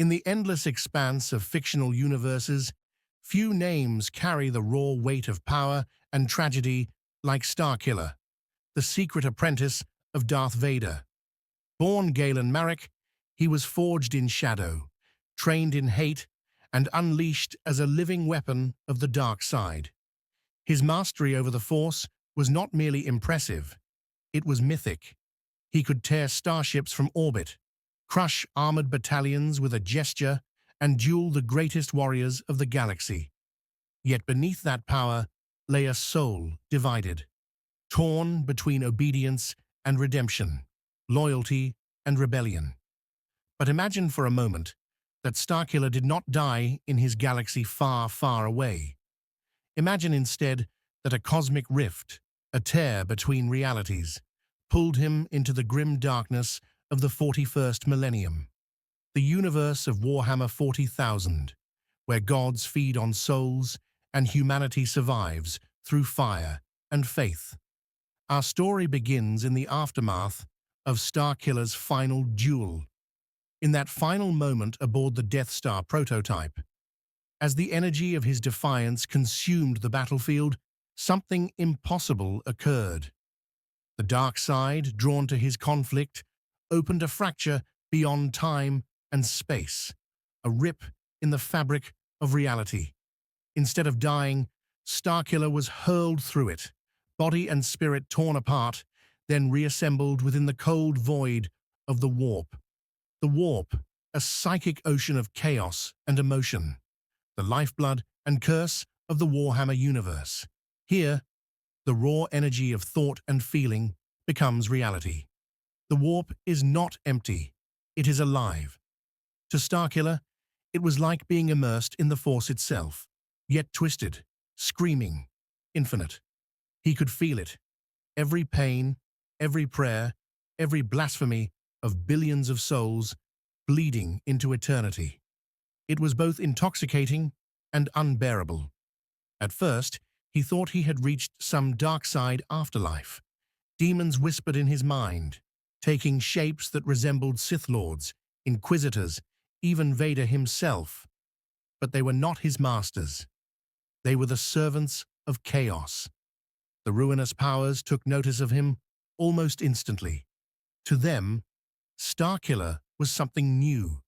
In the endless expanse of fictional universes, few names carry the raw weight of power and tragedy like Starkiller, the secret apprentice of Darth Vader. Born Galen Marek, he was forged in shadow, trained in hate, and unleashed as a living weapon of the dark side. His mastery over the Force was not merely impressive, it was mythic. He could tear starships from orbit, crush armored battalions with a gesture, and duel the greatest warriors of the galaxy. Yet beneath that power lay a soul divided, torn between obedience and redemption, loyalty and rebellion. But imagine for a moment that Starkiller did not die in his galaxy far, far away. Imagine instead that a cosmic rift, a tear between realities, pulled him into the grim darkness of the 41st Millennium, the universe of Warhammer 40,000, where gods feed on souls and humanity survives through fire and faith. Our story begins in the aftermath of Starkiller's final duel, in that final moment aboard the Death Star prototype. As the energy of his defiance consumed the battlefield, something impossible occurred. The dark side, drawn to his conflict, opened a fracture beyond time and space, a rip in the fabric of reality. Instead of dying, Starkiller was hurled through it, body and spirit torn apart, then reassembled within the cold void of the warp. The warp, a psychic ocean of chaos and emotion, the lifeblood and curse of the Warhammer universe. Here, the raw energy of thought and feeling becomes reality. The warp is not empty, it is alive. To Starkiller, it was like being immersed in the Force itself, yet twisted, screaming, infinite. He could feel it. Every pain, every prayer, every blasphemy of billions of souls bleeding into eternity. It was both intoxicating and unbearable. At first, he thought he had reached some dark side afterlife. Demons whispered in his mind, taking shapes that resembled Sith Lords, Inquisitors, even Vader himself. But they were not his masters. They were the servants of chaos. The ruinous powers took notice of him almost instantly. To them, Starkiller was something new,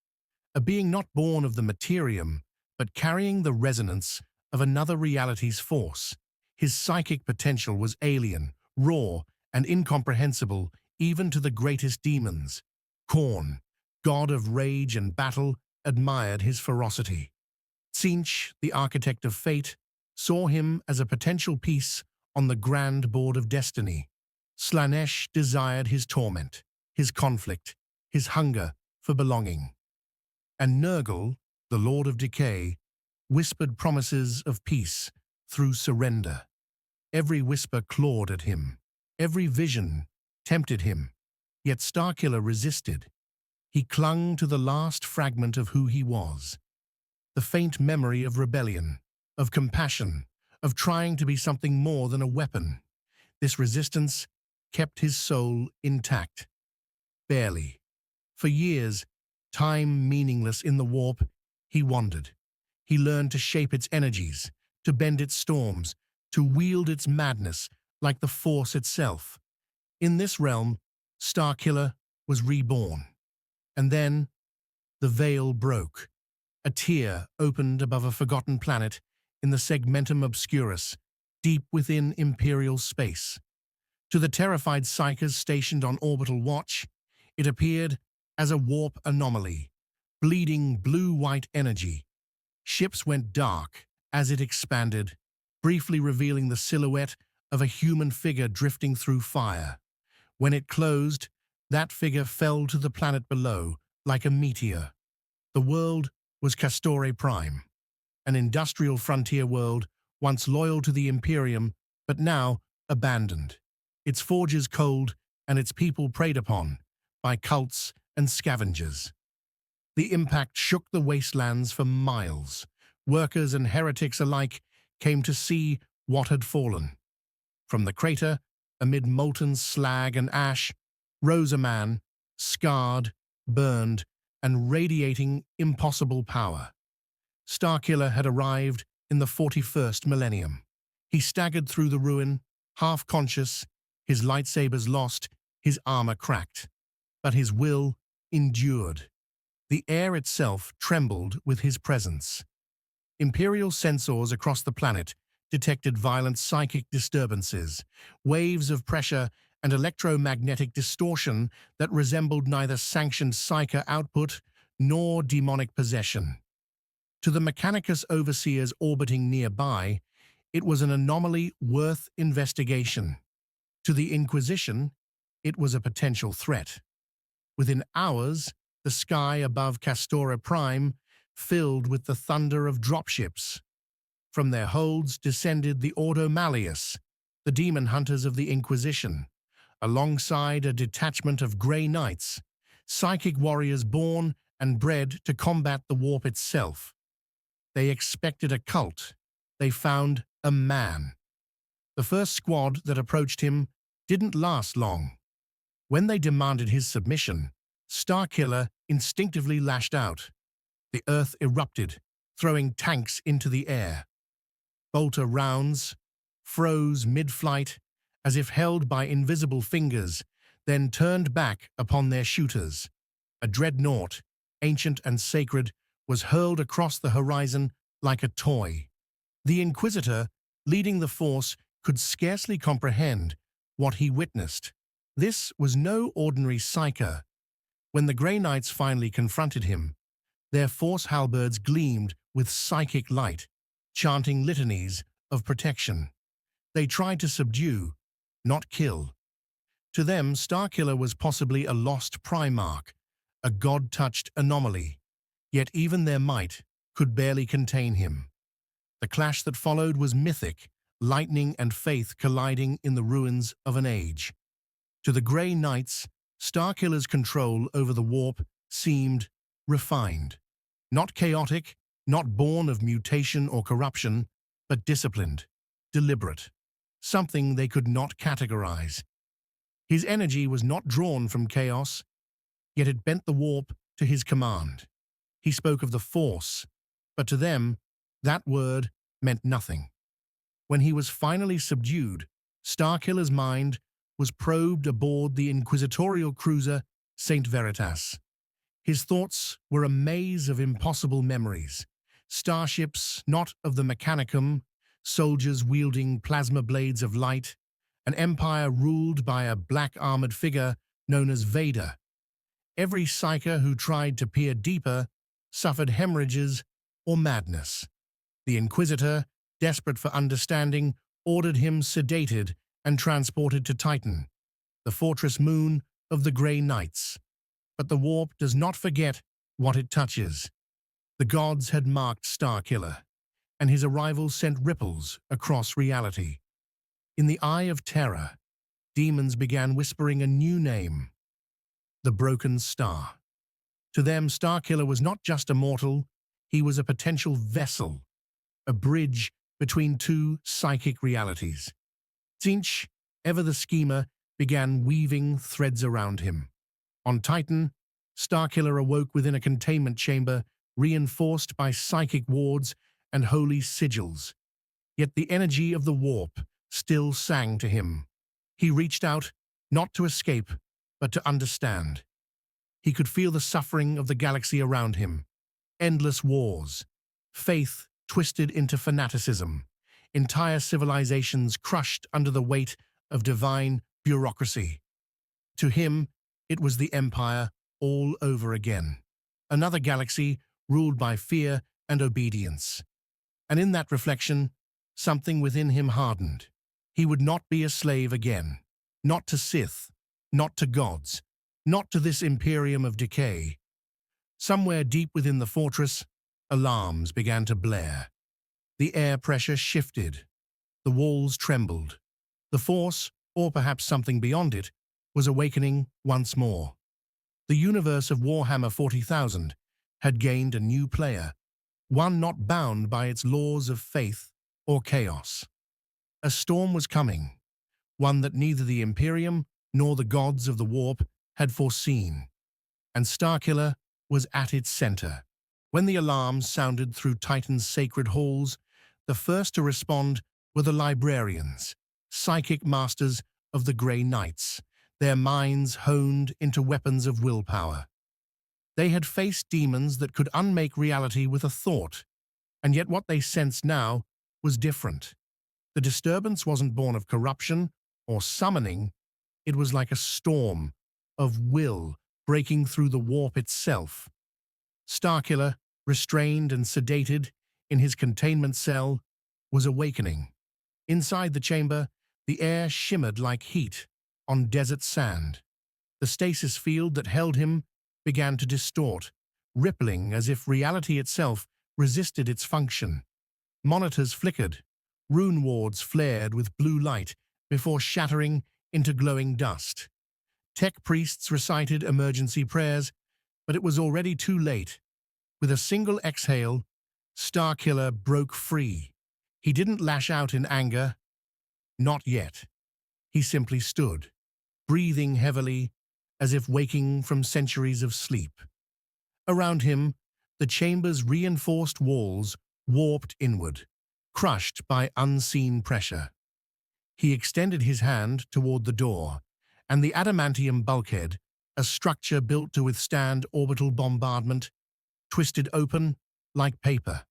a being not born of the Imperium, but carrying the resonance of another reality's force. His psychic potential was alien, raw, and incomprehensible even to the greatest demons. Khorne, god of rage and battle, admired his ferocity. Tzeentch, the architect of fate, saw him as a potential piece on the grand board of destiny. Slaanesh desired his torment, his conflict, his hunger for belonging. And Nurgle, the Lord of Decay, whispered promises of peace through surrender. Every whisper clawed at him. Every vision tempted him. Yet Starkiller resisted. He clung to the last fragment of who he was. The faint memory of rebellion, of compassion, of trying to be something more than a weapon. This resistance kept his soul intact. Barely. For years, time meaningless in the warp, he wandered. He learned to shape its energies, to bend its storms, to wield its madness like the Force itself. In this realm, Starkiller was reborn. And then, the veil broke. A tear opened above a forgotten planet in the Segmentum Obscurus, deep within Imperial space. To the terrified psychers stationed on orbital watch, it appeared as a warp anomaly, bleeding blue-white energy. Ships went dark as it expanded, briefly revealing the silhouette of a human figure drifting through fire. When it closed, that figure fell to the planet below like a meteor. The world was Castore Prime, an industrial frontier world once loyal to the Imperium, but now abandoned. Its forges cold and its people preyed upon by cults and scavengers. The impact shook the wastelands for miles. Workers and heretics alike came to see what had fallen. From the crater, amid molten slag and ash, rose a man, scarred, burned, and radiating impossible power. Starkiller had arrived in the 41st millennium. He staggered through the ruin, half-conscious, his lightsabers lost, his armor cracked. But his will endured. The air itself trembled with his presence. Imperial sensors across the planet detected violent psychic disturbances, waves of pressure and electromagnetic distortion that resembled neither sanctioned psyker output nor demonic possession. To the Mechanicus overseers orbiting nearby, it was an anomaly worth investigation. To the Inquisition, it was a potential threat. Within hours, the sky above Castora Prime filled with the thunder of dropships. From their holds descended the Ordo Malleus, the demon hunters of the Inquisition, alongside a detachment of Grey Knights, psychic warriors born and bred to combat the warp itself. They expected a cult. They found a man. The first squad that approached him didn't last long. When they demanded his submission, Starkiller instinctively lashed out. The earth erupted, throwing tanks into the air. Bolter rounds froze mid-flight, as if held by invisible fingers, then turned back upon their shooters. A dreadnought, ancient and sacred, was hurled across the horizon like a toy. The Inquisitor, leading the force, could scarcely comprehend what he witnessed. This was no ordinary psyker. When the Grey Knights finally confronted him, their force halberds gleamed with psychic light, chanting litanies of protection. They tried to subdue, not kill. To them, Starkiller was possibly a lost Primarch, a god-touched anomaly, yet even their might could barely contain him. The clash that followed was mythic, lightning and faith colliding in the ruins of an age. To the Grey Knights, Starkiller's control over the warp seemed refined. Not chaotic, not born of mutation or corruption, but disciplined, deliberate, something they could not categorize. His energy was not drawn from chaos, yet it bent the warp to his command. He spoke of the Force, but to them, that word meant nothing. When he was finally subdued, Starkiller's mind was probed aboard the inquisitorial cruiser Saint Veritas. His thoughts were a maze of impossible memories. Starships not of the Mechanicum, soldiers wielding plasma blades of light, an empire ruled by a black-armored figure known as Vader. Every psyker who tried to peer deeper suffered hemorrhages or madness. The Inquisitor, desperate for understanding, ordered him sedated and transported to Titan, the fortress moon of the Grey Knights. But the warp does not forget what it touches. The gods had marked Starkiller, and his arrival sent ripples across reality. In the eye of terror, demons began whispering a new name, the Broken Star. To them, Starkiller was not just a mortal, he was a potential vessel, a bridge between two psychic realities. Tzeentch, ever the schemer, began weaving threads around him. On Titan, Starkiller awoke within a containment chamber reinforced by psychic wards and holy sigils. Yet the energy of the warp still sang to him. He reached out, not to escape, but to understand. He could feel the suffering of the galaxy around him. Endless wars, faith twisted into fanaticism, entire civilizations crushed under the weight of divine bureaucracy. To him, it was the Empire all over again. Another galaxy ruled by fear and obedience. And in that reflection, something within him hardened. He would not be a slave again. Not to Sith, not to gods, not to this Imperium of decay. Somewhere deep within the fortress, alarms began to blare. The air pressure shifted. The walls trembled. The Force, or perhaps something beyond it, was awakening once more. The universe of Warhammer 40,000 had gained a new player, one not bound by its laws of faith or chaos. A storm was coming, one that neither the Imperium nor the gods of the warp had foreseen. And Starkiller was at its center. When the alarm sounded through Titan's sacred halls, the first to respond were the librarians, psychic masters of the Grey Knights, their minds honed into weapons of willpower. They had faced demons that could unmake reality with a thought, and yet what they sensed now was different. The disturbance wasn't born of corruption or summoning, it was like a storm of will breaking through the warp itself. Starkiller, restrained and sedated in his containment cell, was awakening. Inside the chamber, the air shimmered like heat on desert sand. The stasis field that held him began to distort, rippling as if reality itself resisted its function. Monitors flickered, rune wards flared with blue light before shattering into glowing dust. Tech priests recited emergency prayers, but it was already too late. With a single exhale, Starkiller broke free. He didn't lash out in anger. Not yet. He simply stood, breathing heavily, as if waking from centuries of sleep. Around him, the chamber's reinforced walls warped inward, crushed by unseen pressure. He extended his hand toward the door, and the adamantium bulkhead, a structure built to withstand orbital bombardment, twisted open like paper.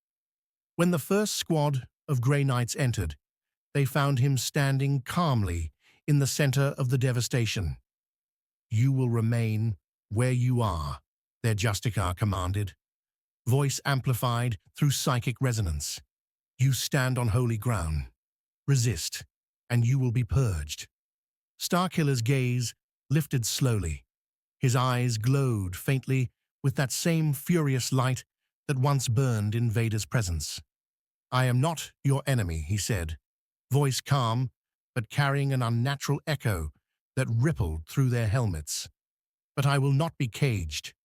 When the first squad of Grey Knights entered, they found him standing calmly in the center of the devastation. "You will remain where you are," their Justicar commanded, voice amplified through psychic resonance. "You stand on holy ground. Resist, and you will be purged." Starkiller's gaze lifted slowly. His eyes glowed faintly with that same furious light that once burned in Vader's presence. "I am not your enemy," he said, voice calm, but carrying an unnatural echo that rippled through their helmets. "But I will not be caged."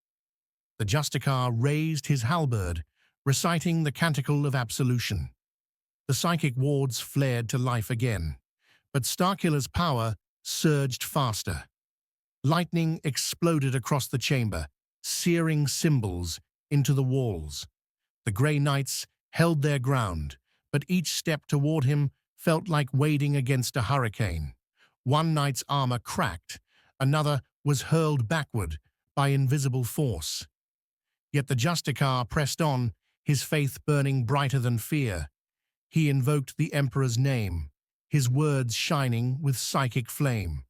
The Justicar raised his halberd, reciting the canticle of absolution. The psychic wards flared to life again, but Starkiller's power surged faster. Lightning exploded across the chamber, searing symbols into the walls. The Grey Knights held their ground, but each step toward him felt like wading against a hurricane. One knight's armor cracked, another was hurled backward by invisible force. Yet the Justicar pressed on, his faith burning brighter than fear. He invoked the Emperor's name, his words shining with psychic flame.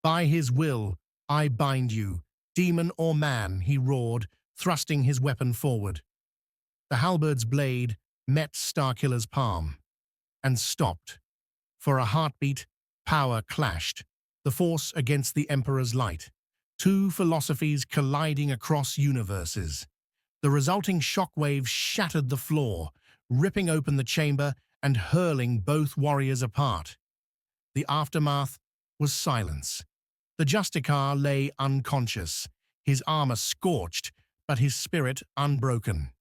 "By his will, I bind you, demon or man," he roared, thrusting his weapon forward. The halberd's blade met Starkiller's palm and stopped. For a heartbeat, power clashed, the Force against the Emperor's light, two philosophies colliding across universes. The resulting shockwaves shattered the floor, ripping open the chamber and hurling both warriors apart. The aftermath was silence. The Justicar lay unconscious, his armor scorched, but his spirit unbroken.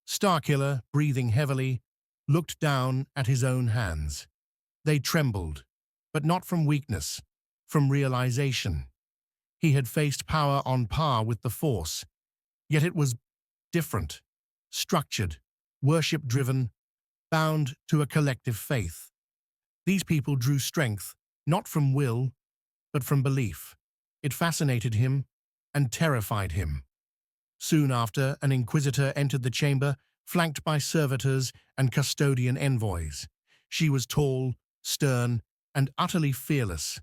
Starkiller, breathing heavily, looked down at his own hands. They trembled, but not from weakness, from realization. He had faced power on par with the Force, yet it was different, structured, worship-driven, bound to a collective faith. These people drew strength, not from will, but from belief. It fascinated him and terrified him. Soon after, an inquisitor entered the chamber, flanked by servitors and custodian envoys. She was tall, stern, and utterly fearless.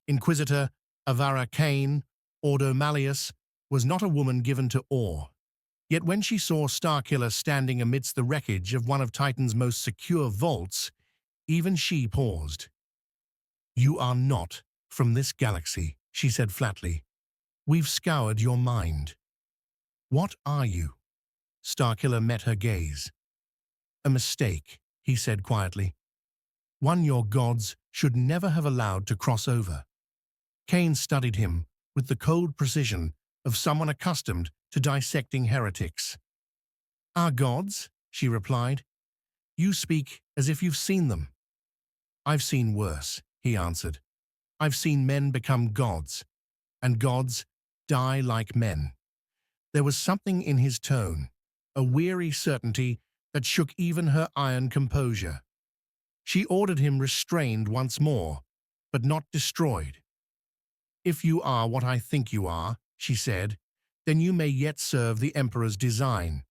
Inquisitor Avara Kane, Ordo Malleus, was not a woman given to awe. Yet when she saw Starkiller standing amidst the wreckage of one of Titan's most secure vaults, even she paused. "You are not from this galaxy," she said flatly. "We've scoured your mind." "What are you?" Starkiller met her gaze. "A mistake," he said quietly. "One your gods should never have allowed to cross over." Kane studied him with the cold precision of someone accustomed to dissecting heretics. "Our gods?" she replied. "You speak as if you've seen them." "I've seen worse," he answered. "I've seen men become gods, and gods die like men. There was something in his tone, a weary certainty that shook even her iron composure. She ordered him restrained once more, but not destroyed. "If you are what I think you are," she said, "then you may yet serve the Emperor's design.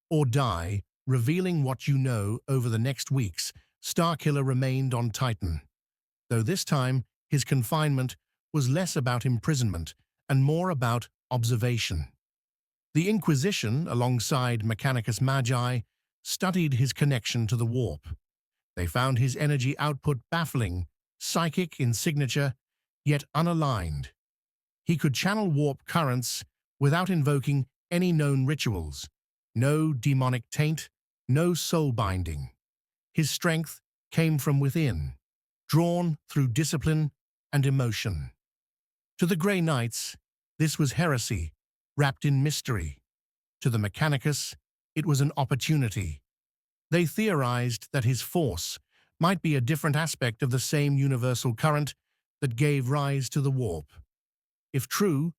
Or die, revealing what you know." Over the next weeks, Starkiller remained on Titan, though this time his confinement was less about imprisonment and more about observation. The Inquisition, alongside Mechanicus Magi, studied his connection to the warp. They found his energy output baffling, psychic in signature, yet unaligned. He could channel warp currents without invoking any known rituals. No demonic taint, no soul binding. His strength came from within, drawn through discipline and emotion. To the Grey Knights, this was heresy, wrapped in mystery. To the Mechanicus, it was an opportunity. They theorized that his force might be a different aspect of the same universal current that gave rise to the warp. If true,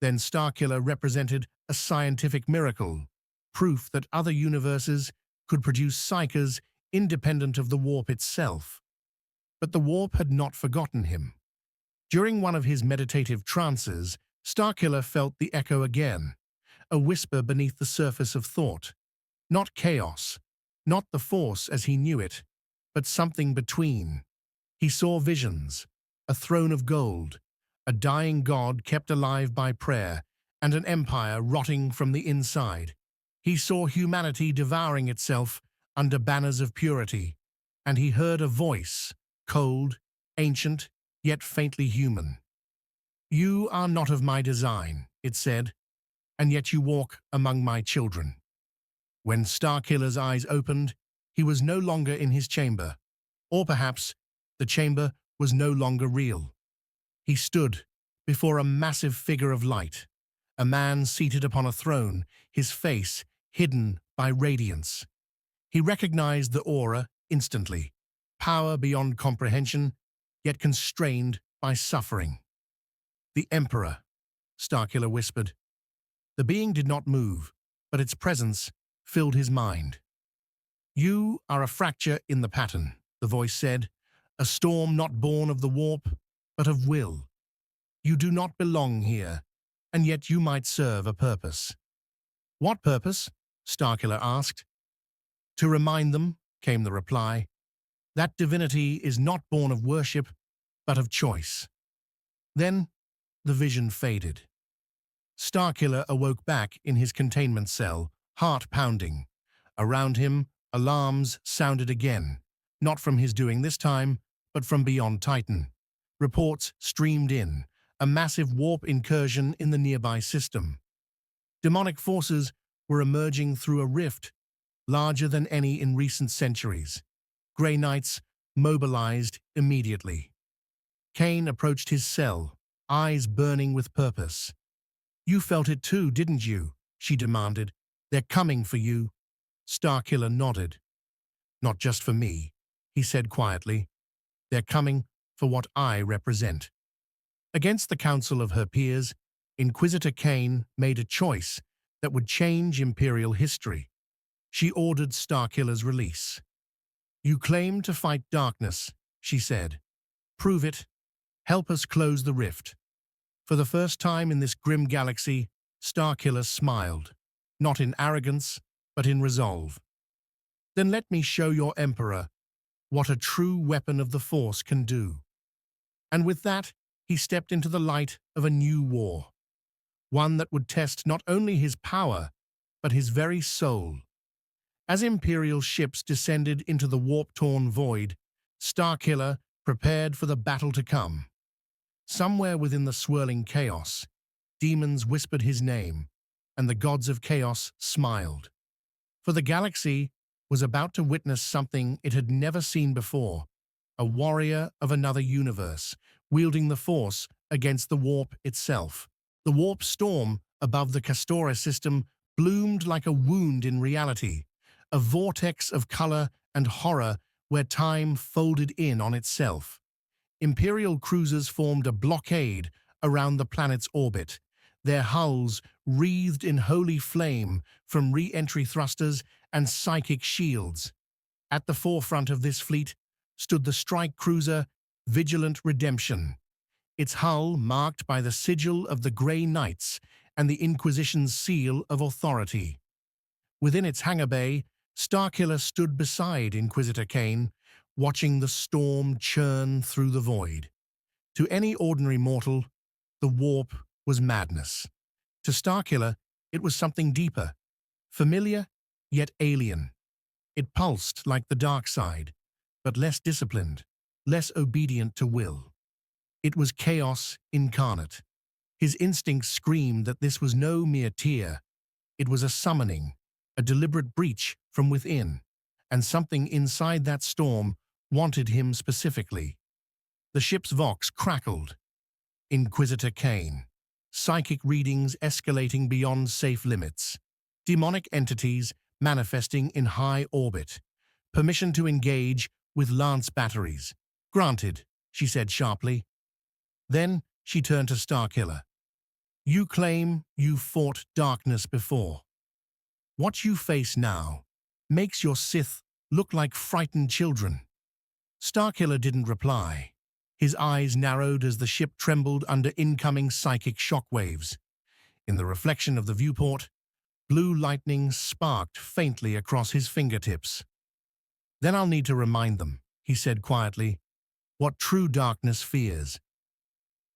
then Starkiller represented a scientific miracle, proof that other universes could produce psychers independent of the warp itself. But the warp had not forgotten him. During one of his meditative trances, Starkiller felt the echo again, a whisper beneath the surface of thought. Not chaos, not the force as he knew it, but something between. He saw visions, a throne of gold, a dying god kept alive by prayer, and an empire rotting from the inside. He saw humanity devouring itself under banners of purity, and he heard a voice, cold, ancient, yet faintly human. "You are not of my design," it said, "and yet you walk among my children." When Starkiller's eyes opened, he was no longer in his chamber, or perhaps the chamber was no longer real. He stood before a massive figure of light, a man seated upon a throne, his face hidden by radiance. He recognized the aura instantly, power beyond comprehension, yet constrained by suffering. "The Emperor," Starkiller whispered. The being did not move, but its presence filled his mind. "You are a fracture in the pattern," the voice said, "a storm not born of the warp, but of will. You do not belong here, and yet you might serve a purpose." "What purpose?" Starkiller asked. "To remind them," came the reply, "that divinity is not born of worship, but of choice." Then the vision faded. Starkiller awoke back in his containment cell, heart pounding. Around him, alarms sounded again, not from his doing this time, but from beyond Titan. Reports streamed in, a massive warp incursion in the nearby system. Demonic forces were emerging through a rift larger than any in recent centuries. Grey Knights mobilized immediately. Kane approached his cell, eyes burning with purpose. "You felt it too, didn't you?" she demanded. "They're coming for you." Starkiller nodded. "Not just for me," he said quietly. "They're coming for what I represent." Against the counsel of her peers, Inquisitor Kane made a choice that would change Imperial history. She ordered Starkiller's release. "You claim to fight darkness," she said. "Prove it. Help us close the rift." For the first time in this grim galaxy, Starkiller smiled, not in arrogance, but in resolve. "Then let me show your Emperor what a true weapon of the Force can do." And with that, he stepped into the light of a new war, one that would test not only his power, but his very soul. As Imperial ships descended into the warp-torn void, Starkiller prepared for the battle to come. Somewhere within the swirling chaos, demons whispered his name, and the gods of chaos smiled. For the galaxy was about to witness something it had never seen before, a warrior of another universe, wielding the Force against the warp itself. The warp storm above the Castora system bloomed like a wound in reality, a vortex of color and horror where time folded in on itself. Imperial cruisers formed a blockade around the planet's orbit, their hulls wreathed in holy flame from re-entry thrusters and psychic shields. At the forefront of this fleet stood the strike cruiser Vigilant Redemption, its hull marked by the sigil of the Grey Knights and the Inquisition's seal of authority. Within its hangar bay, Starkiller stood beside Inquisitor Kane, watching the storm churn through the void. To any ordinary mortal, the warp was madness. To Starkiller, it was something deeper, familiar yet alien. It pulsed like the dark side, but less disciplined, less obedient to will. It was chaos incarnate. His instincts screamed that this was no mere tear. It was a summoning, a deliberate breach from within, and something inside that storm wanted him specifically. The ship's vox crackled. Inquisitor Kane. Psychic readings escalating beyond safe limits. Demonic entities manifesting in high orbit. Permission to engage with lance batteries. Granted, she said sharply. Then she turned to Starkiller. You claim you fought darkness before. What you face now makes your Sith look like frightened children. Starkiller didn't reply. His eyes narrowed as the ship trembled under incoming psychic shockwaves. In the reflection of the viewport, blue lightning sparked faintly across his fingertips. Then I'll need to remind them, he said quietly, what true darkness fears.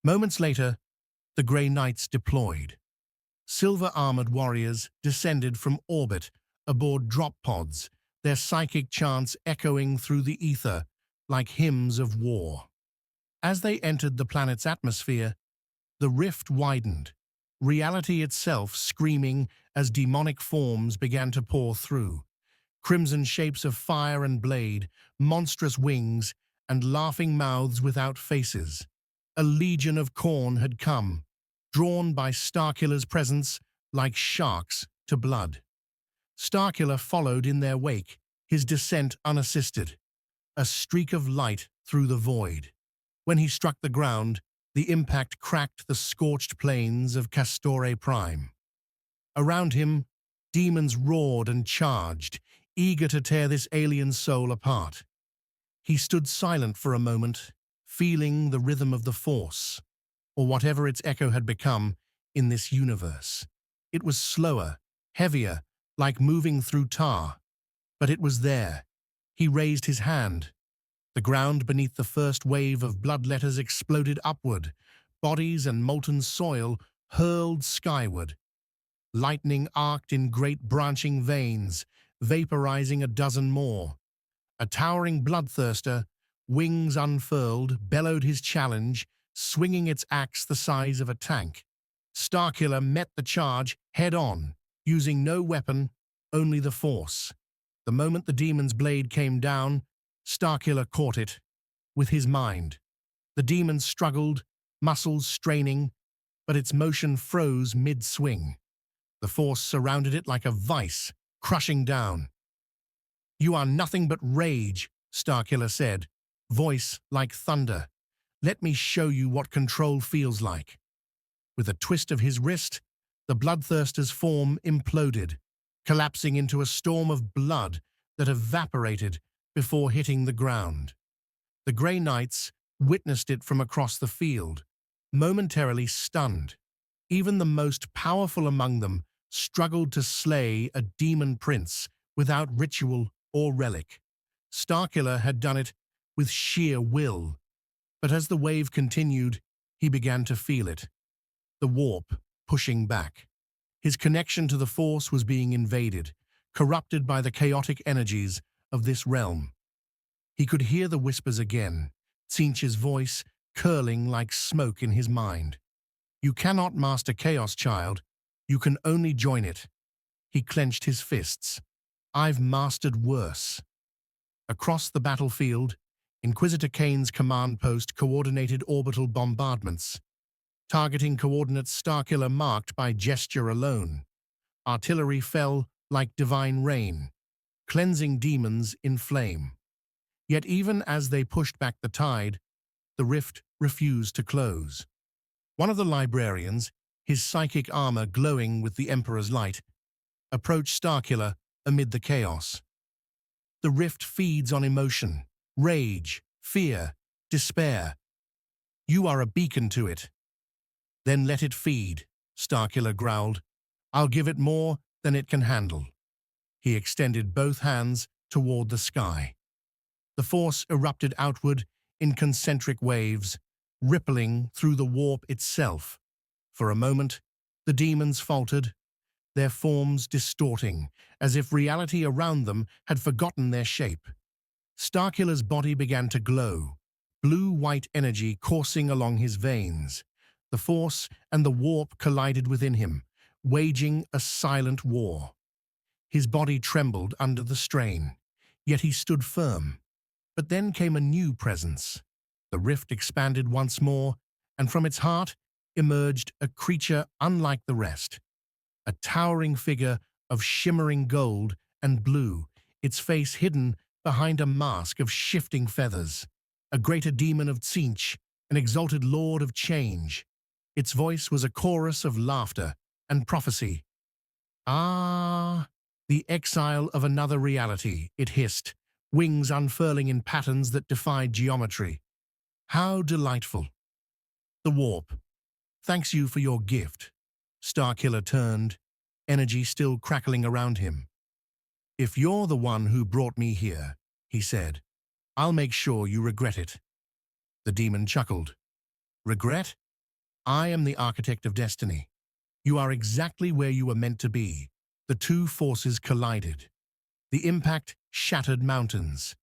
Moments later, the Grey Knights deployed. Silver-armored warriors descended from orbit aboard drop pods, their psychic chants echoing through the ether like hymns of war. As they entered the planet's atmosphere, the rift widened, reality itself screaming as demonic forms began to pour through. Crimson shapes of fire and blade, monstrous wings, and laughing mouths without faces. A legion of Khorne had come, drawn by Starkiller's presence like sharks to blood. Starkiller followed in their wake, his descent unassisted, a streak of light through the void. When he struck the ground, the impact cracked the scorched plains of Castore Prime. Around him, demons roared and charged, eager to tear this alien soul apart. He stood silent for a moment, feeling the rhythm of the Force, or whatever its echo had become in this universe. It was slower, heavier, like moving through tar, but it was there. He raised his hand. The ground beneath the first wave of bloodletters exploded upward, bodies and molten soil hurled skyward. Lightning arced in great branching veins, vaporizing a dozen more. A towering bloodthirster, wings unfurled, bellowed his challenge, swinging its axe the size of a tank. Starkiller met the charge head-on, using no weapon, only the Force. The moment the demon's blade came down, Starkiller caught it with his mind. The demon struggled, muscles straining, but its motion froze mid-swing. The Force surrounded it like a vice, crushing down. You are nothing but rage, Starkiller said, voice like thunder. Let me show you what control feels like. With a twist of his wrist, the bloodthirster's form imploded, collapsing into a storm of blood that evaporated before hitting the ground. The Grey Knights witnessed it from across the field, momentarily stunned. Even the most powerful among them struggled to slay a demon prince without ritual or relic. Starkiller had done it with sheer will, but as the wave continued, he began to feel it. The warp pushing back. His connection to the Force was being invaded, corrupted by the chaotic energies of this realm. He could hear the whispers again, Tzeentch's voice curling like smoke in his mind. You cannot master chaos, child. You can only join it. He clenched his fists. I've mastered worse. Across the battlefield, Inquisitor Kane's command post coordinated orbital bombardments, targeting coordinates Starkiller marked by gesture alone. Artillery fell like divine rain, cleansing demons in flame. Yet even as they pushed back the tide, the rift refused to close. One of the librarians, his psychic armor glowing with the Emperor's light, approached Starkiller amid the chaos. The rift feeds on emotion, rage, fear, despair. You are a beacon to it. Then let it feed, Starkiller growled. I'll give it more than it can handle. He extended both hands toward the sky. The force erupted outward in concentric waves, rippling through the warp itself. For a moment, the demons faltered, their forms distorting, as if reality around them had forgotten their shape. Starkiller's body began to glow, blue-white energy coursing along his veins. The force and the warp collided within him, waging a silent war. His body trembled under the strain, yet he stood firm. But then came a new presence. The rift expanded once more, and from its heart emerged a creature unlike the rest. A towering figure of shimmering gold and blue, its face hidden behind a mask of shifting feathers. A greater demon of Tzeentch, an exalted lord of change. Its voice was a chorus of laughter and prophecy. "Ah, the exile of another reality," it hissed, wings unfurling in patterns that defied geometry. "How delightful." The warp. "Thanks you for your gift." Starkiller turned, energy still crackling around him. "If you're the one who brought me here," he said, "I'll make sure you regret it." The demon chuckled. "Regret? I am the architect of destiny. You are exactly where you were meant to be." The two forces collided. The impact shattered mountains.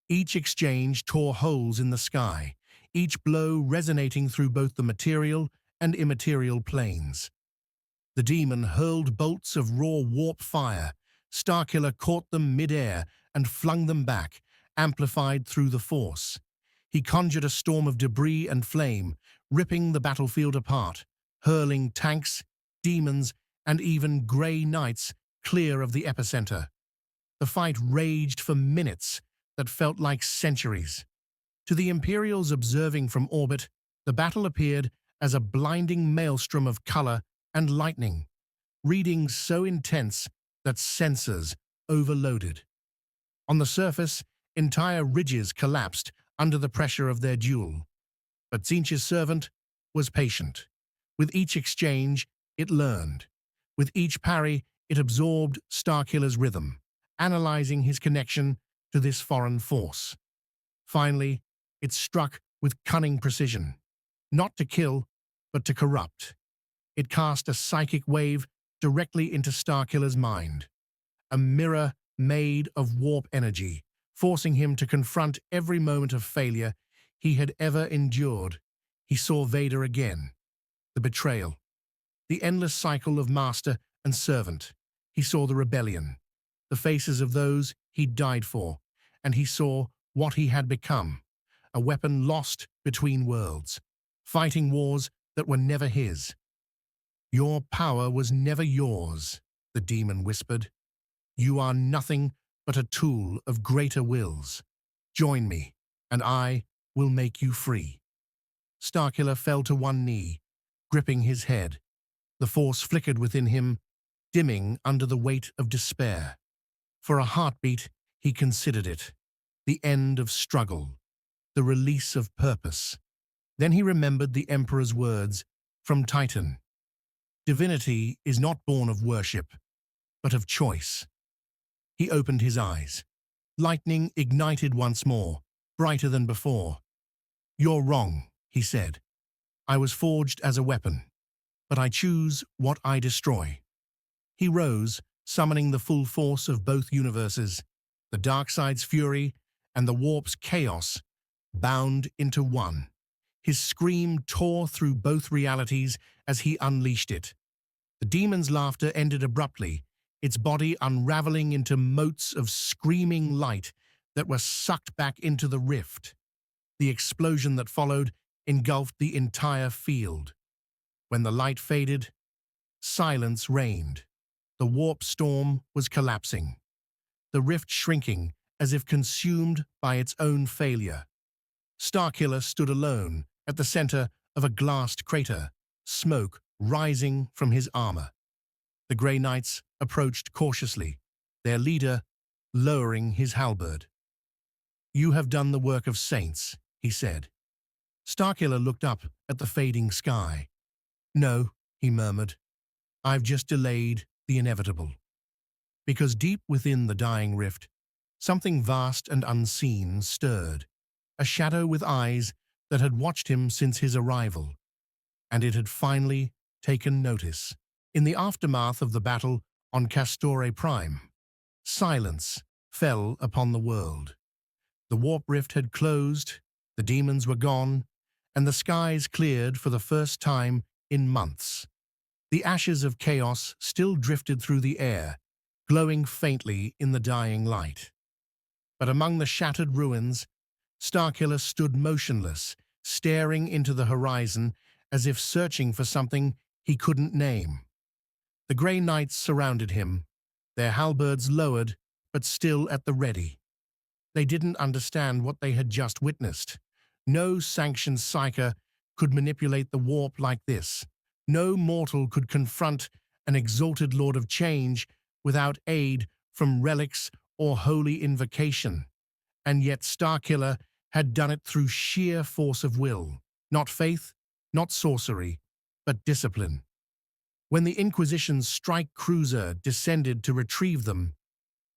Each exchange tore holes in the sky, each blow resonating through both the material and immaterial planes. The demon hurled bolts of raw warp fire. Starkiller caught them mid-air and flung them back, amplified through the force. He conjured a storm of debris and flame, ripping the battlefield apart, hurling tanks, demons, and even grey knights clear of the epicenter. The fight raged for minutes that felt like centuries. To the Imperials observing from orbit, the battle appeared as a blinding maelstrom of color and lightning, readings so intense that sensors overloaded. On the surface, entire ridges collapsed under the pressure of their duel. But Tzeentch's servant was patient. With each exchange, it learned. With each parry, it absorbed Starkiller's rhythm, analyzing his connection to this foreign force. Finally, it struck with cunning precision, not to kill, but to corrupt. It cast a psychic wave directly into Starkiller's mind, a mirror made of warp energy, forcing him to confront every moment of failure he had ever endured. He saw Vader again, the betrayal, the endless cycle of master and servant. He saw the rebellion, the faces of those he'd died for, and he saw what he had become, a weapon lost between worlds, fighting wars that were never his. "Your power was never yours," the demon whispered. "You are nothing but a tool of greater wills. Join me, and I will make you free." Starkiller fell to one knee, gripping his head. The force flickered within him, dimming under the weight of despair. For a heartbeat, he considered it, the end of struggle, the release of purpose. Then he remembered the Emperor's words from Titan. "Divinity is not born of worship, but of choice." He opened his eyes. Lightning ignited once more, brighter than before. "You're wrong," he said. "I was forged as a weapon, but I choose what I destroy." He rose, summoning the full force of both universes, the dark side's fury and the warp's chaos, bound into one. His scream tore through both realities as he unleashed it. The demon's laughter ended abruptly, its body unraveling into motes of screaming light that were sucked back into the rift. The explosion that followed engulfed the entire field. When the light faded, silence reigned. The warp storm was collapsing, the rift shrinking as if consumed by its own failure. Starkiller stood alone at the center of a glassed crater, smoke rising from his armor. The Grey Knights approached cautiously, their leader lowering his halberd. "You have done the work of saints," he said. Starkiller looked up at the fading sky. "No," he murmured, "I've just delayed the inevitable." Because deep within the dying rift, something vast and unseen stirred, a shadow with eyes that had watched him since his arrival, and it had finally taken notice. In the aftermath of the battle on Castore Prime, silence fell upon the world. The warp rift had closed, the demons were gone, and the skies cleared for the first time in months. The ashes of chaos still drifted through the air, glowing faintly in the dying light. But among the shattered ruins, Starkiller stood motionless, staring into the horizon as if searching for something he couldn't name. The Grey Knights surrounded him, their halberds lowered, but still at the ready. They didn't understand what they had just witnessed. No sanctioned psyker could manipulate the warp like this. No mortal could confront an exalted Lord of Change without aid from relics or holy invocation. And yet Starkiller had done it through sheer force of will. Not faith, not sorcery, but discipline. When the Inquisition's strike cruiser descended to retrieve them,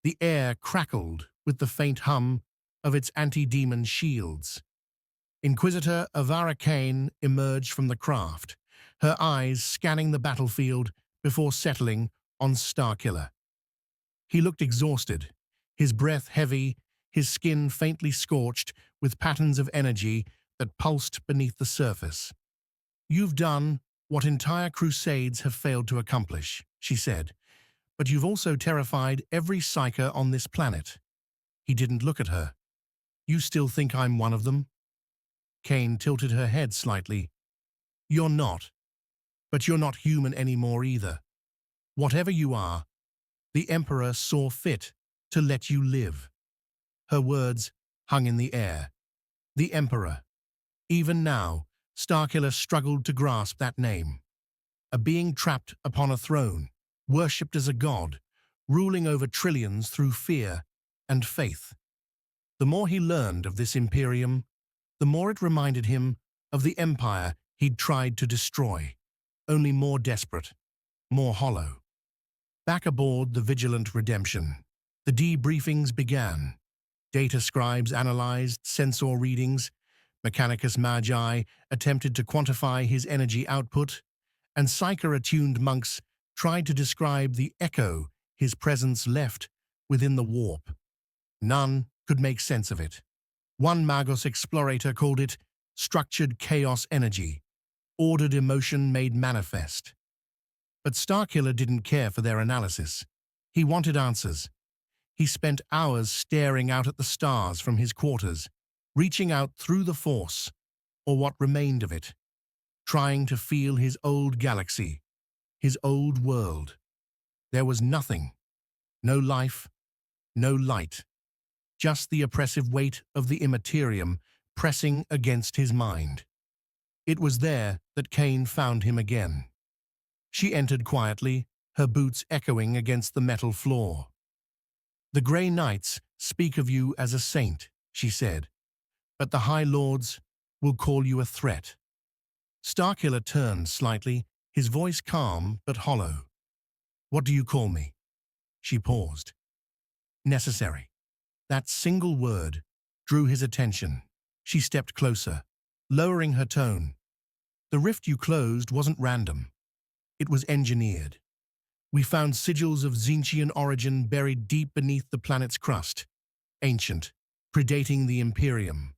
the air crackled with the faint hum of its anti-demon shields. Inquisitor Avara Kane emerged from the craft, her eyes scanning the battlefield before settling on Starkiller. He looked exhausted, his breath heavy, his skin faintly scorched with patterns of energy that pulsed beneath the surface. "You've done what entire crusades have failed to accomplish," she said, "but you've also terrified every psyker on this planet." He didn't look at her. "You still think I'm one of them?" Kane tilted her head slightly. "You're not. But you're not human anymore either. Whatever you are, the Emperor saw fit to let you live." Her words hung in the air. The Emperor. Even now, Starkiller struggled to grasp that name. A being trapped upon a throne, worshipped as a god, ruling over trillions through fear and faith. The more he learned of this Imperium, the more it reminded him of the empire he'd tried to destroy, only more desperate, more hollow. Back aboard the Vigilant Redemption, the debriefings began. Data scribes analyzed sensor readings, Mechanicus Magi attempted to quantify his energy output, and psyker-attuned monks tried to describe the echo his presence left within the warp. None could make sense of it. One Magos explorator called it structured chaos energy, ordered emotion made manifest. But Starkiller didn't care for their analysis. He wanted answers. He spent hours staring out at the stars from his quarters, reaching out through the Force, or what remained of it, trying to feel his old galaxy, his old world. There was nothing. No life, no light. Just the oppressive weight of the Immaterium pressing against his mind. It was there that Kane found him again. She entered quietly, her boots echoing against the metal floor. "The Grey Knights speak of you as a saint," she said, "but the High Lords will call you a threat." Starkiller turned slightly, his voice calm but hollow. "What do you call me?" She paused. "Necessary." That single word drew his attention. She stepped closer, lowering her tone. "The rift you closed wasn't random. It was engineered. We found sigils of Zinchian origin buried deep beneath the planet's crust, ancient, predating the Imperium.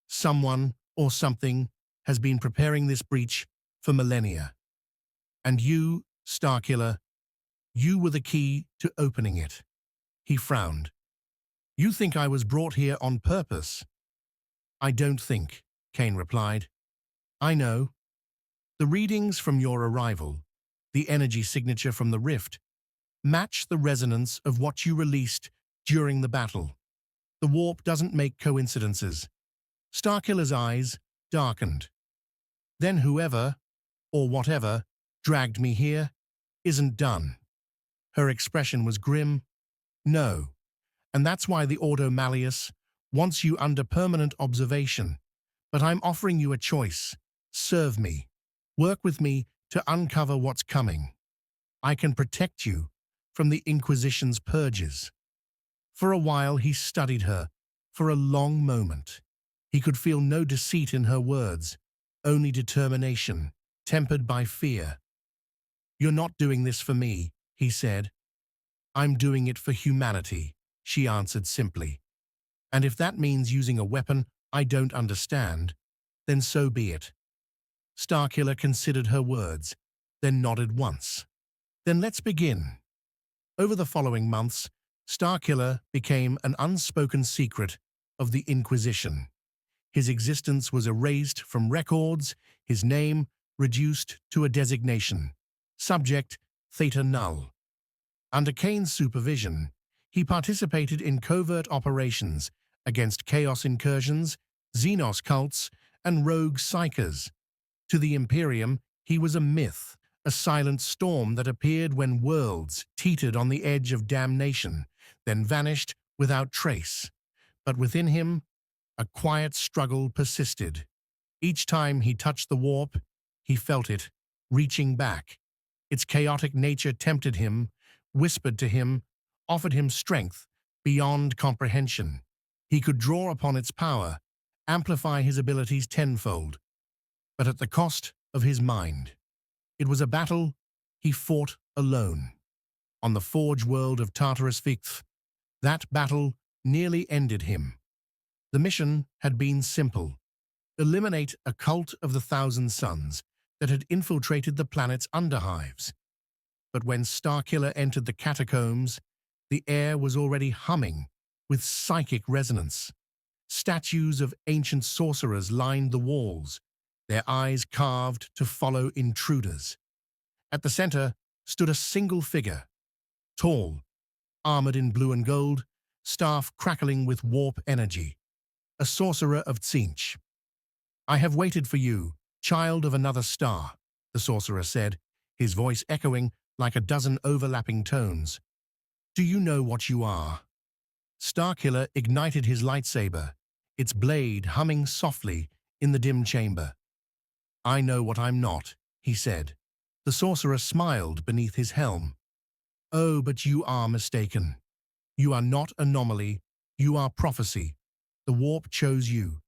Someone, or something, has been preparing this breach for millennia. And you, Starkiller, you were the key to opening it." He frowned. "You think I was brought here on purpose?" "I don't think," Kane replied. "I know. The readings from your arrival, the energy signature from the rift, match the resonance of what you released during the battle. The warp doesn't make coincidences." Starkiller's eyes darkened. "Then whoever, or whatever, dragged me here, isn't done." Her expression was grim. "No, and that's why the Ordo Malleus wants you under permanent observation. But I'm offering you a choice. Serve me. Work with me to uncover what's coming. I can protect you from the Inquisition's purges." For a while he studied her, for a long moment. He could feel no deceit in her words, only determination, tempered by fear. "You're not doing this for me," he said. "I'm doing it for humanity," she answered simply. "And if that means using a weapon I don't understand, then so be it." Starkiller considered her words, then nodded once. "Then let's begin." Over the following months, Starkiller became an unspoken secret of the Inquisition. His existence was erased from records, his name reduced to a designation. Subject, Theta Null. Under Kane's supervision, he participated in covert operations against Chaos incursions, Xenos cults, and rogue psychers. To the Imperium, he was a myth, a silent storm that appeared when worlds teetered on the edge of damnation, then vanished without trace. But within him, a quiet struggle persisted. Each time he touched the warp, he felt it, reaching back. Its chaotic nature tempted him, whispered to him, offered him strength beyond comprehension. He could draw upon its power, amplify his abilities tenfold, but at the cost of his mind. It was a battle he fought alone. On the forge world of Tartarus Fifth, that battle nearly ended him. The mission had been simple: eliminate a cult of the Thousand Suns that had infiltrated the planet's underhives. But when Starkiller entered the catacombs, the air was already humming with psychic resonance. Statues of ancient sorcerers lined the walls, their eyes carved to follow intruders. At the center stood a single figure, tall, armored in blue and gold, staff crackling with warp energy. A sorcerer of Tzeentch. "I have waited for you, child of another star," the sorcerer said, his voice echoing like a dozen overlapping tones. "Do you know what you are?" Starkiller ignited his lightsaber, its blade humming softly in the dim chamber. "I know what I'm not," he said. The sorcerer smiled beneath his helm. "Oh, but you are mistaken. You are not anomaly, you are prophecy. The warp chose you,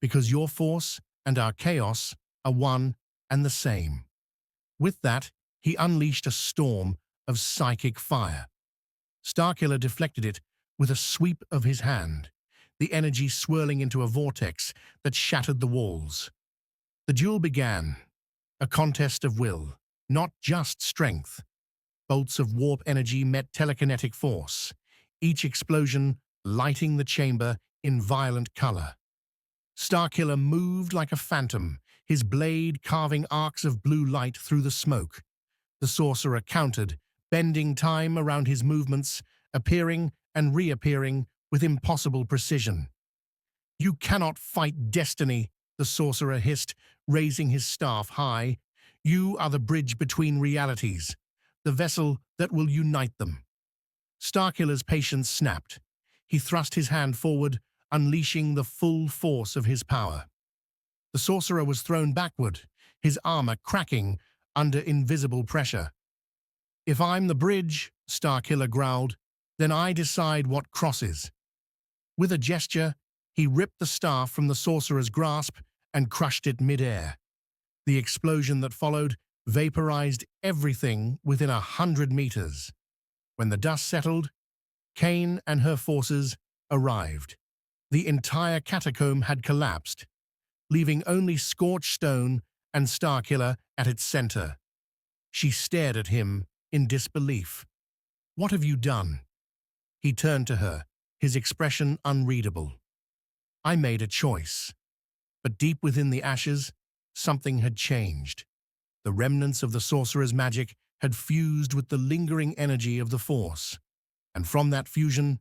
because your force and our chaos are one and the same." With that, he unleashed a storm of psychic fire. Starkiller deflected it with a sweep of his hand, the energy swirling into a vortex that shattered the walls. The duel began, a contest of will, not just strength. Bolts of warp energy met telekinetic force, each explosion lighting the chamber in violent color. Starkiller moved like a phantom, his blade carving arcs of blue light through the smoke. The sorcerer countered, bending time around his movements, appearing and reappearing with impossible precision. "You cannot fight destiny," the sorcerer hissed, raising his staff high. "You are the bridge between realities, the vessel that will unite them." Starkiller's patience snapped. He thrust his hand forward, unleashing the full force of his power. The sorcerer was thrown backward, his armor cracking under invisible pressure. "If I'm the bridge," Starkiller growled, "then I decide what crosses." With a gesture, he ripped the staff from the sorcerer's grasp and crushed it mid-air. The explosion that followed vaporized everything within 100 meters. When the dust settled, Kane and her forces arrived. The entire catacomb had collapsed, leaving only scorched stone and Starkiller at its center. She stared at him in disbelief. "What have you done?" He turned to her, his expression unreadable. "I made a choice." But deep within the ashes, something had changed. The remnants of the sorcerer's magic had fused with the lingering energy of the Force, and from that fusion,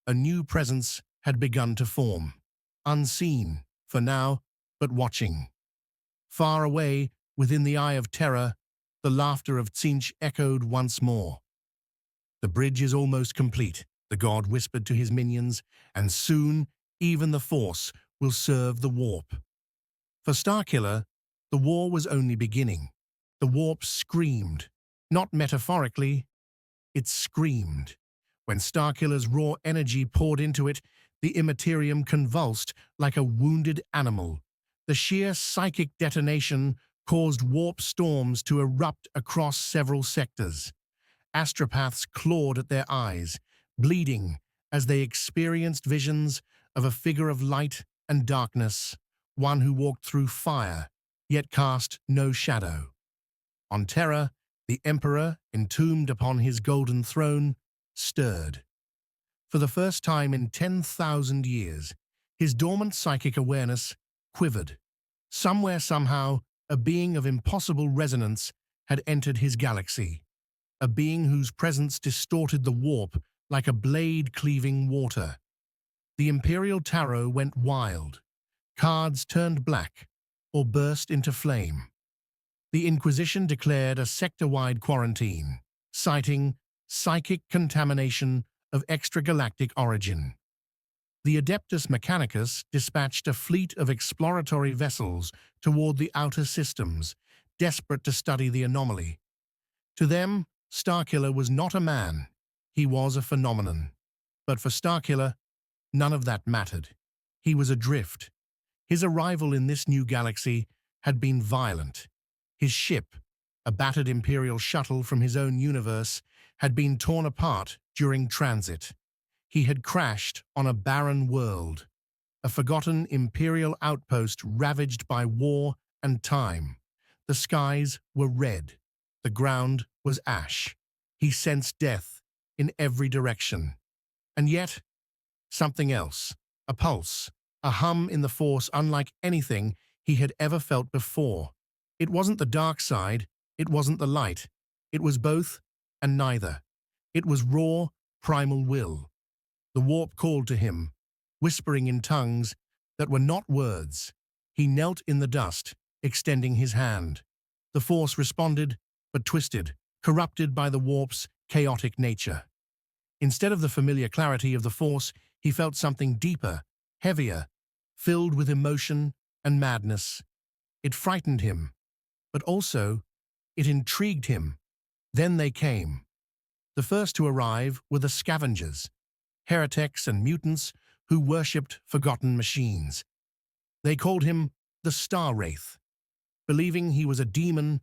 a new presence had begun to form. Unseen, for now, but watching. Far away, within the eye of terror, The laughter of Tzinch echoed once more. "The bridge is almost complete," the god whispered to his minions, "and soon even the Force will serve the warp." For Starkiller, the war was only beginning. The warp screamed. Not metaphorically, it screamed. When Starkiller's raw energy poured into it, the Imperium convulsed like a wounded animal. The sheer psychic detonation caused warp storms to erupt across several sectors. Astropaths clawed at their eyes, bleeding as they experienced visions of a figure of light and darkness, one who walked through fire, yet cast no shadow. On Terra, the Emperor, entombed upon his golden throne, stirred. For the first time in 10,000 years, his dormant psychic awareness quivered. Somewhere, somehow, a being of impossible resonance had entered his galaxy, a being whose presence distorted the warp like a blade cleaving water. The Imperial Tarot went wild. Cards turned black or burst into flame. The Inquisition declared a sector-wide quarantine, citing psychic contamination of extragalactic origin. The Adeptus Mechanicus dispatched a fleet of exploratory vessels toward the outer systems, desperate to study the anomaly. To them, Starkiller was not a man, he was a phenomenon. But for Starkiller, none of that mattered. He was adrift. His arrival in this new galaxy had been violent. His ship, a battered Imperial shuttle from his own universe, had been torn apart during transit. He had crashed on a barren world, a forgotten Imperial outpost ravaged by war and time. The skies were red. The ground was ash. He sensed death in every direction. And yet, something else, a pulse, a hum in the Force unlike anything he had ever felt before. It wasn't the dark side, it wasn't the light. It was both and neither. It was raw, primal will. The warp called to him, whispering in tongues that were not words. He knelt in the dust, extending his hand. The Force responded, but twisted, corrupted by the warp's chaotic nature. Instead of the familiar clarity of the Force, he felt something deeper, heavier, filled with emotion and madness. It frightened him, but also it intrigued him. Then they came. The first to arrive were the scavengers, heretics and mutants who worshipped forgotten machines. They called him the Star Wraith, believing he was a demon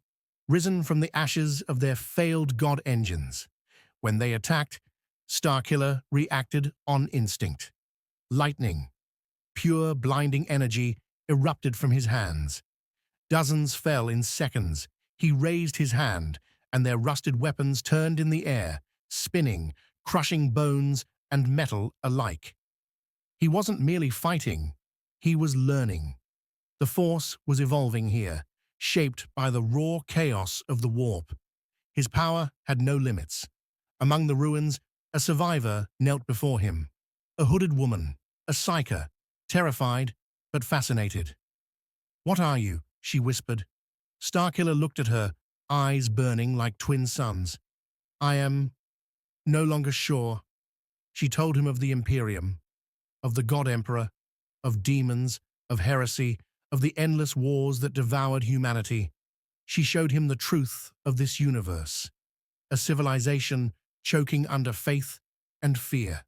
risen from the ashes of their failed god engines. When they attacked, Starkiller reacted on instinct. Lightning, pure blinding energy, erupted from his hands. Dozens fell in seconds. He raised his hand, and their rusted weapons turned in the air, spinning, crushing bones and metal alike. He wasn't merely fighting, he was learning. The Force was evolving here, shaped by the raw chaos of the warp. His power had no limits. Among the ruins, a survivor knelt before him. A hooded woman, a psyker, terrified but fascinated. "What are you?" she whispered. Starkiller looked at her, eyes burning like twin suns. "I am no longer sure." She told him of the Imperium, of the God Emperor, of demons, of heresy, of the endless wars that devoured humanity. She showed him the truth of this universe, a civilization choking under faith and fear.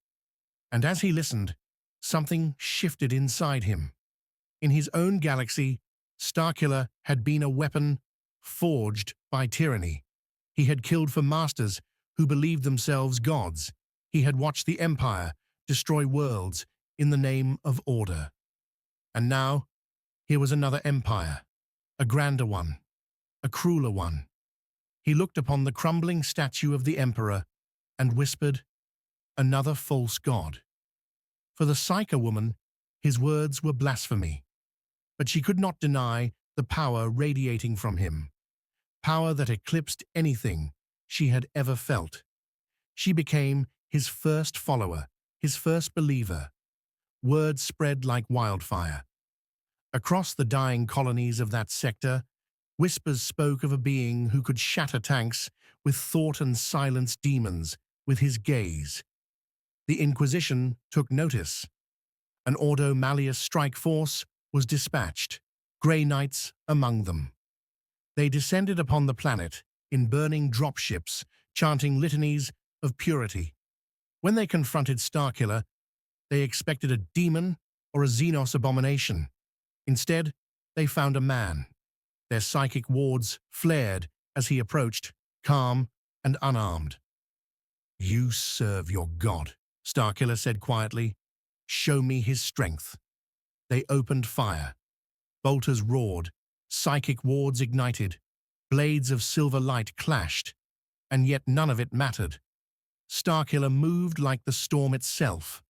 And as he listened, something shifted inside him. In his own galaxy, Starkiller had been a weapon forged by tyranny. He had killed for masters who believed themselves gods. He had watched the Empire destroy worlds in the name of order. And now, here was another empire, a grander one, a crueler one. He looked upon the crumbling statue of the Emperor and whispered, "Another false god." For the psyker woman, his words were blasphemy. But she could not deny the power radiating from him, power that eclipsed anything she had ever felt. She became his first follower, his first believer. Word spread like wildfire. Across the dying colonies of that sector, Whispers spoke of a being who could shatter tanks with thought and silence demons with his gaze. The Inquisition took notice. An Ordo Malleus strike force was dispatched, Grey Knights among them. They descended upon the planet in burning dropships, chanting litanies of purity. When they confronted Starkiller, they expected a demon or a Xenos abomination. Instead, they found a man. Their psychic wards flared as he approached, calm and unarmed. "You serve your god," Starkiller said quietly. "Show me his strength." They opened fire. Bolters roared, psychic wards ignited, blades of silver light clashed, and yet none of it mattered. Starkiller moved like the storm itself.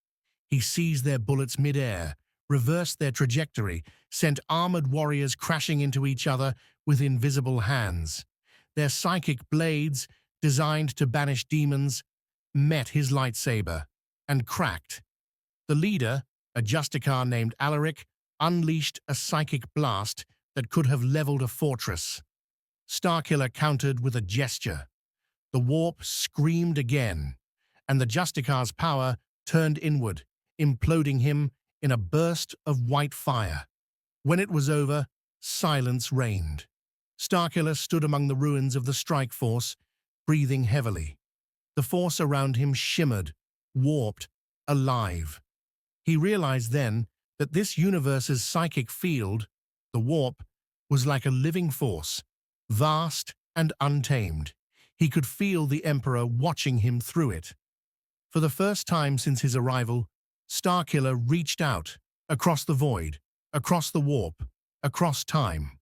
He seized their bullets mid-air, reversed their trajectory, sent armored warriors crashing into each other with invisible hands. Their psychic blades, designed to banish demons, met his lightsaber and cracked. The leader, a Justicar named Alaric, unleashed a psychic blast that could have leveled a fortress. Starkiller countered with a gesture. The warp screamed again, and the Justicar's power turned inward, imploding him in a burst of white fire. When it was over, silence reigned. Starkiller stood among the ruins of the strike force, breathing heavily. The force around him shimmered, warped, alive. He realized then that this universe's psychic field, the warp, was like a living force, vast and untamed. He could feel the Emperor watching him through it. For the first time since his arrival, Starkiller reached out, across the void, across the warp, across time.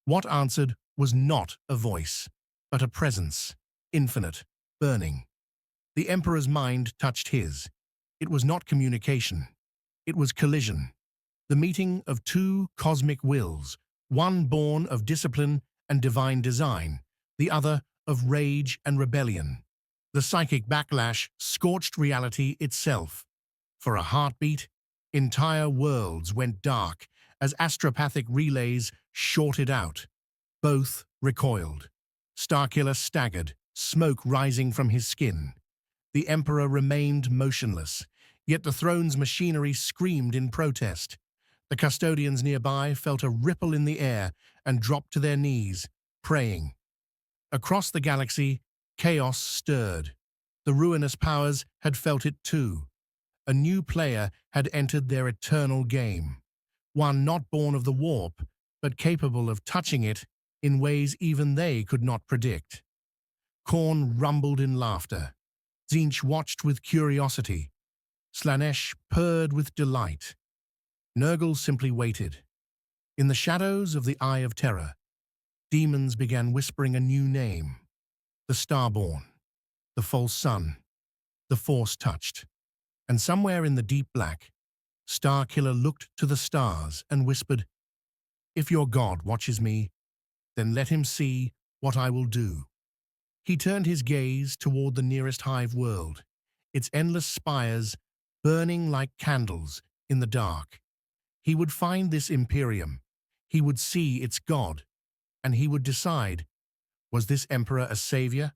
What answered was not a voice, but a presence, infinite, burning. The Emperor's mind touched his. It was not communication. It was collision. The meeting of two cosmic wills, one born of discipline and divine design, the other of rage and rebellion. The psychic backlash scorched reality itself. For a heartbeat, entire worlds went dark as astropathic relays shorted out. Both recoiled. Starkiller staggered, smoke rising from his skin. The Emperor remained motionless, yet the throne's machinery screamed in protest. The custodians nearby felt a ripple in the air and dropped to their knees, praying. Across the galaxy, chaos stirred. The ruinous powers had felt it too. A new player had entered their eternal game, one not born of the warp, but capable of touching it in ways even they could not predict. Khorne rumbled in laughter. Tzeentch watched with curiosity. Slaanesh purred with delight. Nurgle simply waited. In the shadows of the Eye of Terror, demons began whispering a new name. The Starborn, the False Sun, the Force touched. And somewhere in the deep black, Starkiller looked to the stars and whispered, "If your god watches me, then let him see what I will do." He turned his gaze toward the nearest hive world, its endless spires burning like candles in the dark. He would find this Imperium, he would see its god, and he would decide, was this Emperor a savior,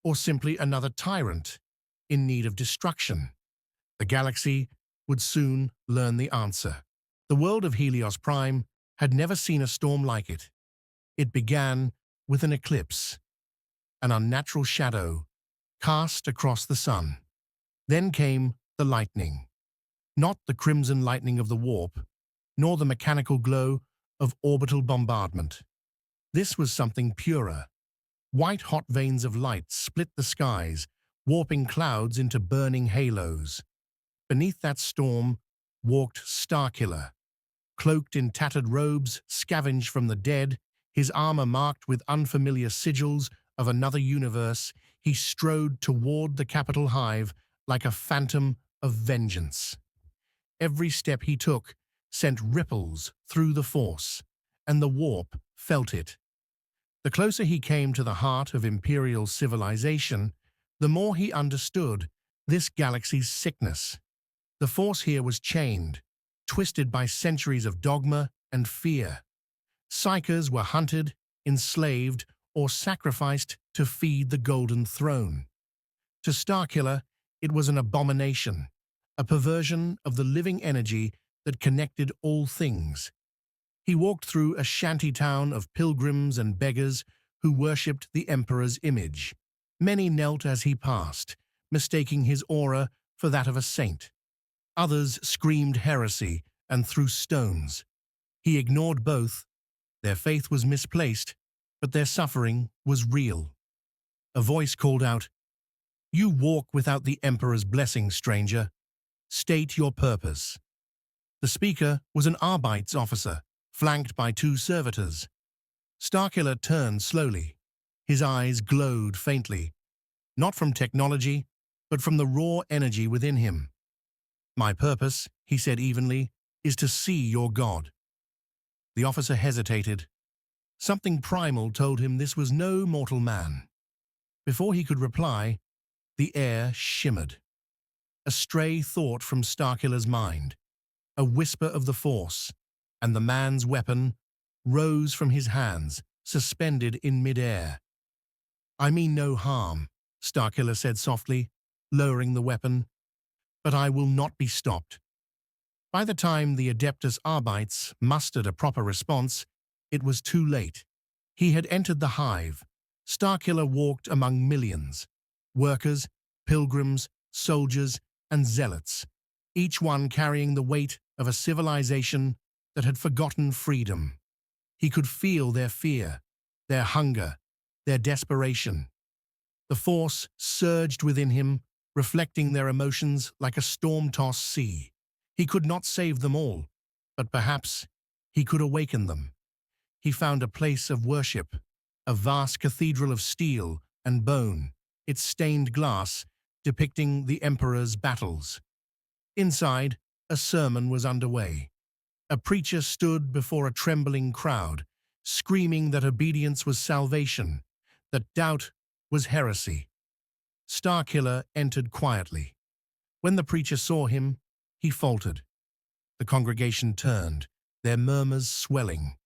or simply another tyrant in need of destruction? The galaxy would soon learn the answer. The world of Helios Prime had never seen a storm like it. It began with an eclipse, an unnatural shadow cast across the sun. Then came the lightning. Not the crimson lightning of the warp, nor the mechanical glow of orbital bombardment. This was something purer. White-hot veins of light split the skies, warping clouds into burning halos. Beneath that storm walked Starkiller. Cloaked in tattered robes, scavenged from the dead, his armor marked with unfamiliar sigils of another universe, he strode toward the capital hive like a phantom of vengeance. Every step he took sent ripples through the force, and the warp felt it. The closer he came to the heart of Imperial civilization, the more he understood this galaxy's sickness. The force here was chained, twisted by centuries of dogma and fear. Psykers were hunted, enslaved, or sacrificed to feed the Golden Throne. To Starkiller, it was an abomination, a perversion of the living energy that connected all things. He walked through a shanty town of pilgrims and beggars who worshipped the Emperor's image. Many knelt as he passed, mistaking his aura for that of a saint. Others screamed heresy and threw stones. He ignored both. Their faith was misplaced, but their suffering was real. A voice called out, "You walk without the Emperor's blessing, stranger. State your purpose." The speaker was an Arbeits officer, flanked by two servitors. Starkiller turned slowly. His eyes glowed faintly, not from technology, but from the raw energy within him. "My purpose," he said evenly, "is to see your god." The officer hesitated. Something primal told him this was no mortal man. Before he could reply, the air shimmered. A stray thought from Starkiller's mind, a whisper of the Force, and the man's weapon rose from his hands, suspended in mid-air. "I mean no harm," Starkiller said softly, lowering the weapon, "but I will not be stopped." By the time the Adeptus Arbeits mustered a proper response, it was too late. He had entered the hive. Starkiller walked among millions, workers, pilgrims, soldiers, and zealots, each one carrying the weight of a civilization that had forgotten freedom. He could feel their fear, their hunger, their desperation. The Force surged within him, reflecting their emotions like a storm-tossed sea. He could not save them all, but perhaps he could awaken them. He found a place of worship, a vast cathedral of steel and bone, its stained glass depicting the Emperor's battles. Inside, a sermon was underway. A preacher stood before a trembling crowd, screaming that obedience was salvation, that doubt was heresy. Starkiller entered quietly. When the preacher saw him, he faltered. The congregation turned, their murmurs swelling.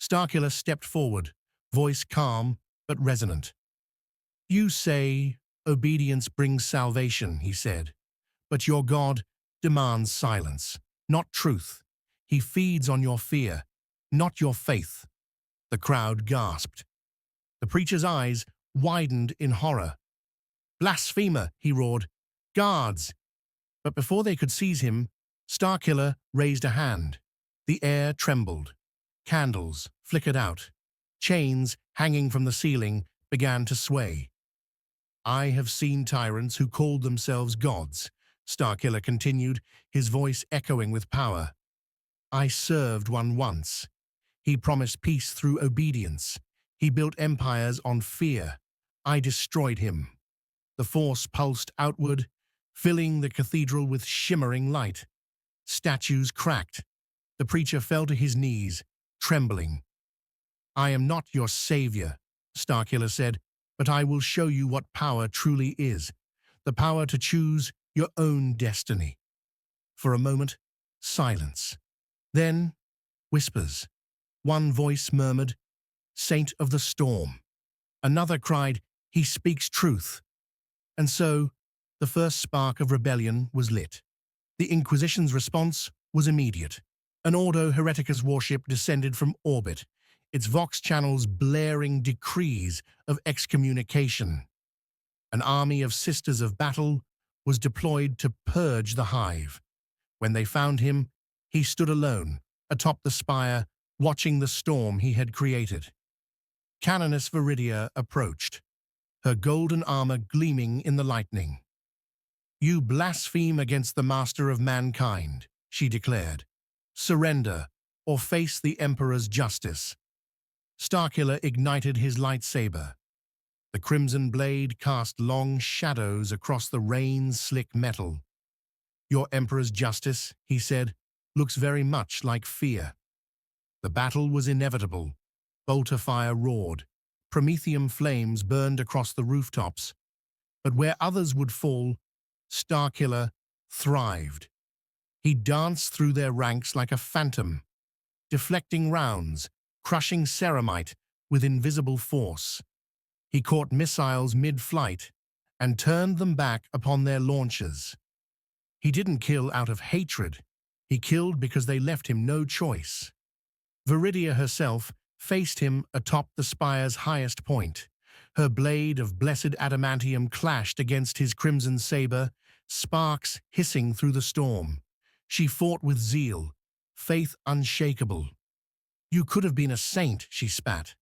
Starkiller stepped forward, voice calm but resonant. "You say obedience brings salvation," he said, "but your God demands silence, not truth. He feeds on your fear, not your faith." The crowd gasped. The preacher's eyes widened in horror. "Blasphemer!" he roared. "Guards!" But before they could seize him, Starkiller raised a hand. The air trembled. Candles flickered out. Chains hanging from the ceiling began to sway. "I have seen tyrants who called themselves gods," Starkiller continued, his voice echoing with power. "I served one once. He promised peace through obedience. He built empires on fear. I destroyed him." The Force pulsed outward, filling the cathedral with shimmering light. Statues cracked. The preacher fell to his knees, trembling. "I am not your savior," Starkiller said, "but I will show you what power truly is, the power to choose your own destiny." For a moment, silence. Then, whispers. One voice murmured, "Saint of the storm." Another cried, "He speaks truth." And so, the first spark of rebellion was lit. The Inquisition's response was immediate. An Ordo Hereticus warship descended from orbit, its vox channels blaring decrees of excommunication. An army of Sisters of Battle was deployed to purge the hive. When they found him, he stood alone, atop the spire, watching the storm he had created. Canoness Viridia approached, her golden armor gleaming in the lightning. "You blaspheme against the master of mankind," she declared. "Surrender, or face the Emperor's justice." Starkiller ignited his lightsaber. The crimson blade cast long shadows across the rain-slick metal. "Your Emperor's justice," he said, "looks very much like fear." The battle was inevitable. Bolter fire roared. Prometheum flames burned across the rooftops. But where others would fall, Starkiller thrived. He danced through their ranks like a phantom, deflecting rounds, crushing ceramite, with invisible force. He caught missiles mid-flight and turned them back upon their launchers. He didn't kill out of hatred. He killed because they left him no choice. Viridia herself faced him atop the spire's highest point. Her blade of blessed adamantium clashed against his crimson saber, sparks hissing through the storm. She fought with zeal, faith unshakable. "You could have been a saint," she spat.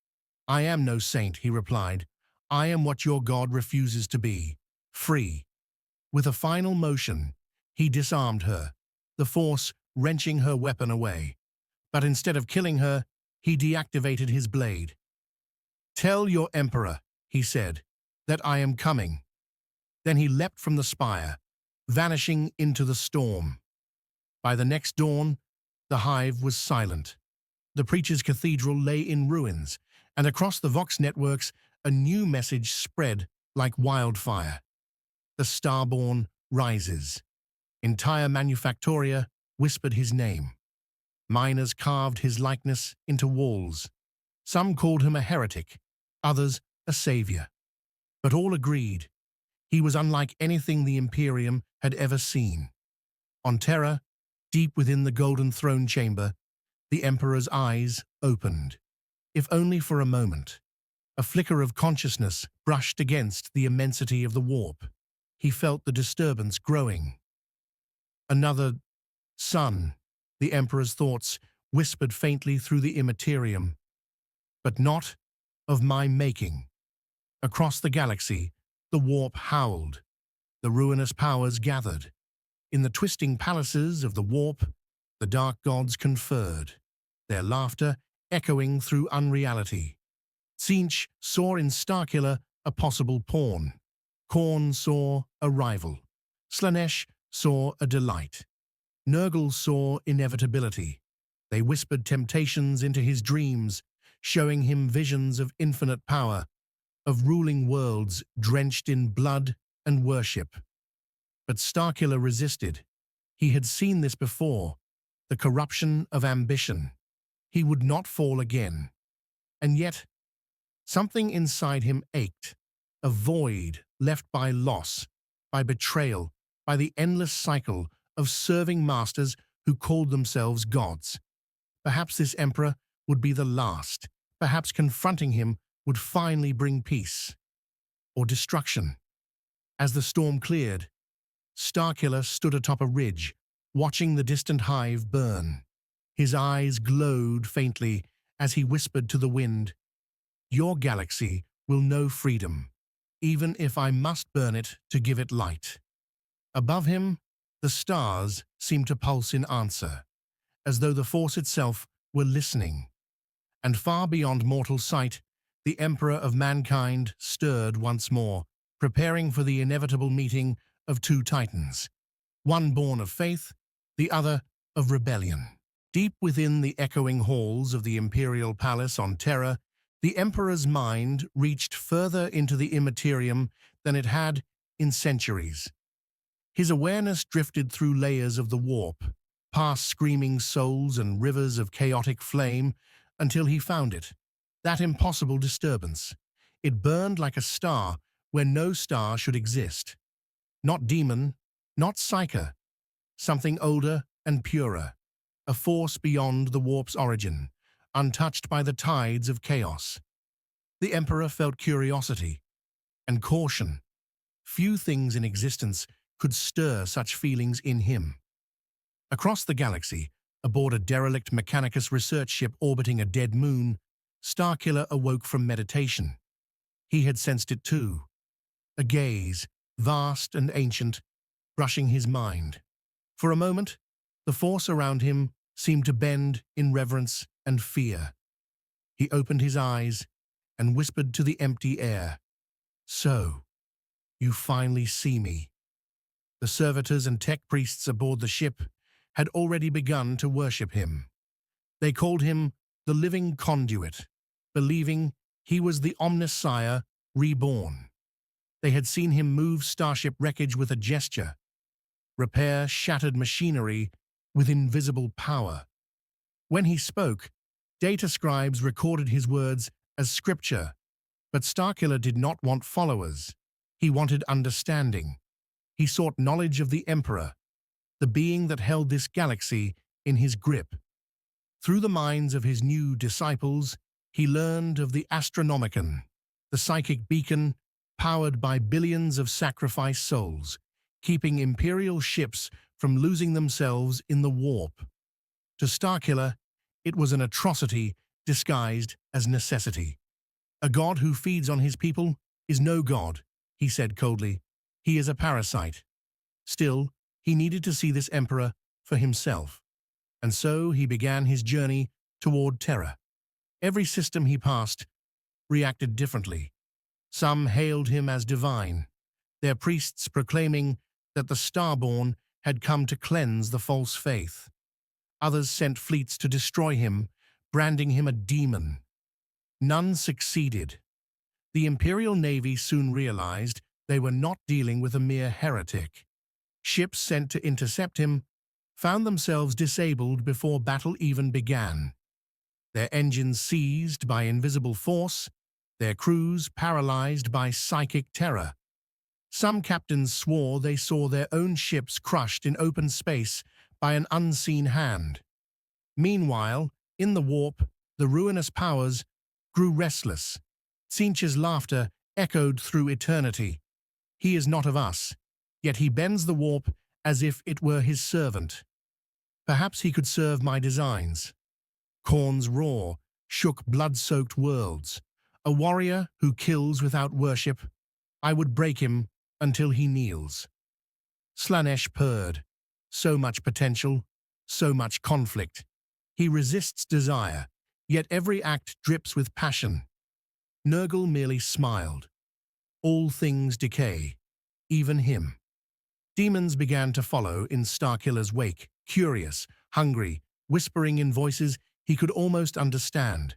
"I am no saint," he replied. "I am what your god refuses to be, free." With a final motion, he disarmed her, the force wrenching her weapon away. But instead of killing her, he deactivated his blade. "Tell your emperor," he said, "that I am coming." Then he leapt from the spire, vanishing into the storm. By the next dawn, the hive was silent. The preacher's cathedral lay in ruins, and across the Vox networks, a new message spread like wildfire. The Starborn rises. Entire Manufactoria whispered his name. Miners carved his likeness into walls. Some called him a heretic, others a savior. But all agreed he was unlike anything the Imperium had ever seen. On Terra, deep within the Golden Throne Chamber, the Emperor's eyes opened, if only for a moment. A flicker of consciousness brushed against the immensity of the warp. He felt the disturbance growing. Another son, the Emperor's thoughts whispered faintly through the immaterium. But not of my making. Across the galaxy, the warp howled. The ruinous powers gathered. In the twisting palaces of the warp, the dark gods conferred, their laughter echoing through unreality. Tzeentch saw in Starkiller a possible pawn. Khorne saw a rival. Slaanesh saw a delight. Nurgle saw inevitability. They whispered temptations into his dreams, showing him visions of infinite power, of ruling worlds drenched in blood and worship. But Starkiller resisted. He had seen this before, the corruption of ambition. He would not fall again. And yet, something inside him ached, a void left by loss, by betrayal, by the endless cycle of serving masters who called themselves gods. Perhaps this emperor would be the last. Perhaps confronting him would finally bring peace or destruction. As the storm cleared, Starkiller stood atop a ridge, watching the distant hive burn. His eyes glowed faintly as he whispered to the wind, "Your galaxy will know freedom, even if I must burn it to give it light." Above him, the stars seemed to pulse in answer, as though the force itself were listening. And far beyond mortal sight, the Emperor of mankind stirred once more, preparing for the inevitable meeting of two titans, one born of faith, the other of rebellion. Deep within the echoing halls of the Imperial Palace on Terra, the Emperor's mind reached further into the immaterium than it had in centuries. His awareness drifted through layers of the warp, past screaming souls and rivers of chaotic flame, until he found it, that impossible disturbance. It burned like a star where no star should exist. Not demon, not psyche, something older and purer, a force beyond the warp's origin, untouched by the tides of chaos. The Emperor felt curiosity and caution. Few things in existence could stir such feelings in him. Across the galaxy, aboard a derelict Mechanicus research ship orbiting a dead moon, Starkiller awoke from meditation. He had sensed it too. A gaze, vast and ancient, brushing his mind. For a moment, the force around him seemed to bend in reverence and fear. He opened his eyes and whispered to the empty air, "So, you finally see me." The servitors and tech priests aboard the ship had already begun to worship him. They called him the living conduit, believing he was the Omnissiah reborn. They had seen him move starship wreckage with a gesture, repair shattered machinery with invisible power. When he spoke, data scribes recorded his words as scripture. But Starkiller did not want followers. He wanted understanding. He sought knowledge of the Emperor, the being that held this galaxy in his grip. Through the minds of his new disciples, he learned of the Astronomicon, the psychic beacon powered by billions of sacrificed souls, keeping Imperial ships from losing themselves in the warp. To Starkiller, it was an atrocity disguised as necessity. A god who feeds on his people is no god, he said coldly. He is a parasite. Still, he needed to see this emperor for himself. And so he began his journey toward Terra. Every system he passed reacted differently. Some hailed him as divine, their priests proclaiming that the Starborn had come to cleanse the false faith. Others sent fleets to destroy him, branding him a demon. None succeeded. The Imperial Navy soon realized they were not dealing with a mere heretic. Ships sent to intercept him found themselves disabled before battle even began. Their engines seized by invisible force, their crews paralyzed by psychic terror. Some captains swore they saw their own ships crushed in open space by an unseen hand. Meanwhile, in the warp, the ruinous powers grew restless. Tzeentch's laughter echoed through eternity. He is not of us, yet he bends the warp as if it were his servant. Perhaps he could serve my designs. Khorne's roar shook blood-soaked worlds. A warrior who kills without worship, I would break him until he kneels. Slaanesh purred. So much potential, so much conflict. He resists desire, yet every act drips with passion. Nurgle merely smiled. All things decay, even him. Demons began to follow in Starkiller's wake, curious, hungry, whispering in voices he could almost understand.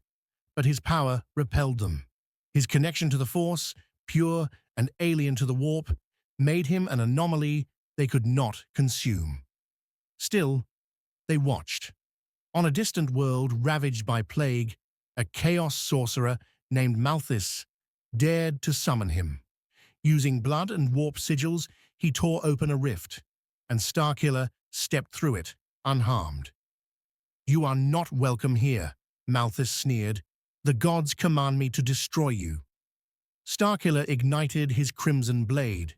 But his power repelled them. His connection to the Force, pure and alien to the warp, made him an anomaly they could not consume. Still, they watched. On a distant world ravaged by plague, a chaos sorcerer named Malthus dared to summon him. Using blood and warp sigils, he tore open a rift, and Starkiller stepped through it, unharmed. "You are not welcome here," Malthus sneered. "The gods command me to destroy you." Starkiller ignited his crimson blade.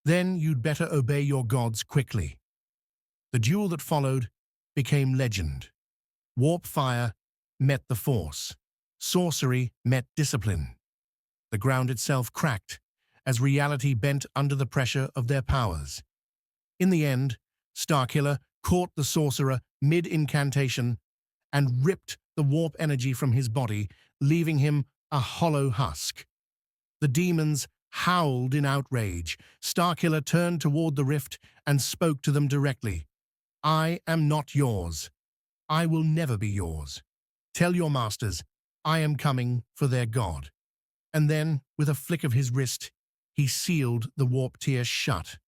"Then you'd better obey your gods quickly." The duel that followed became legend. Warp fire met the Force. Sorcery met discipline. The ground itself cracked as reality bent under the pressure of their powers. In the end, Starkiller caught the sorcerer mid-incantation and ripped the warp energy from his body, leaving him a hollow husk. The demons howled in outrage. Starkiller turned toward the rift and spoke to them directly. "I am not yours. I will never be yours. Tell your masters, I am coming for their god." And then, with a flick of his wrist, he sealed the warp tier shut.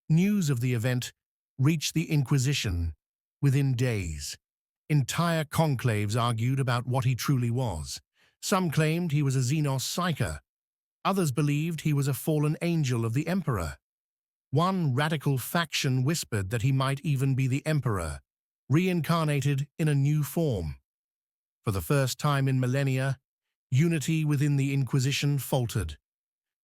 News of the event reached the Inquisition within days. Entire conclaves argued about what he truly was. Some claimed he was a Xenos psyker. Others believed he was a fallen angel of the Emperor. One radical faction whispered that he might even be the Emperor, reincarnated in a new form. For the first time in millennia, unity within the Inquisition faltered.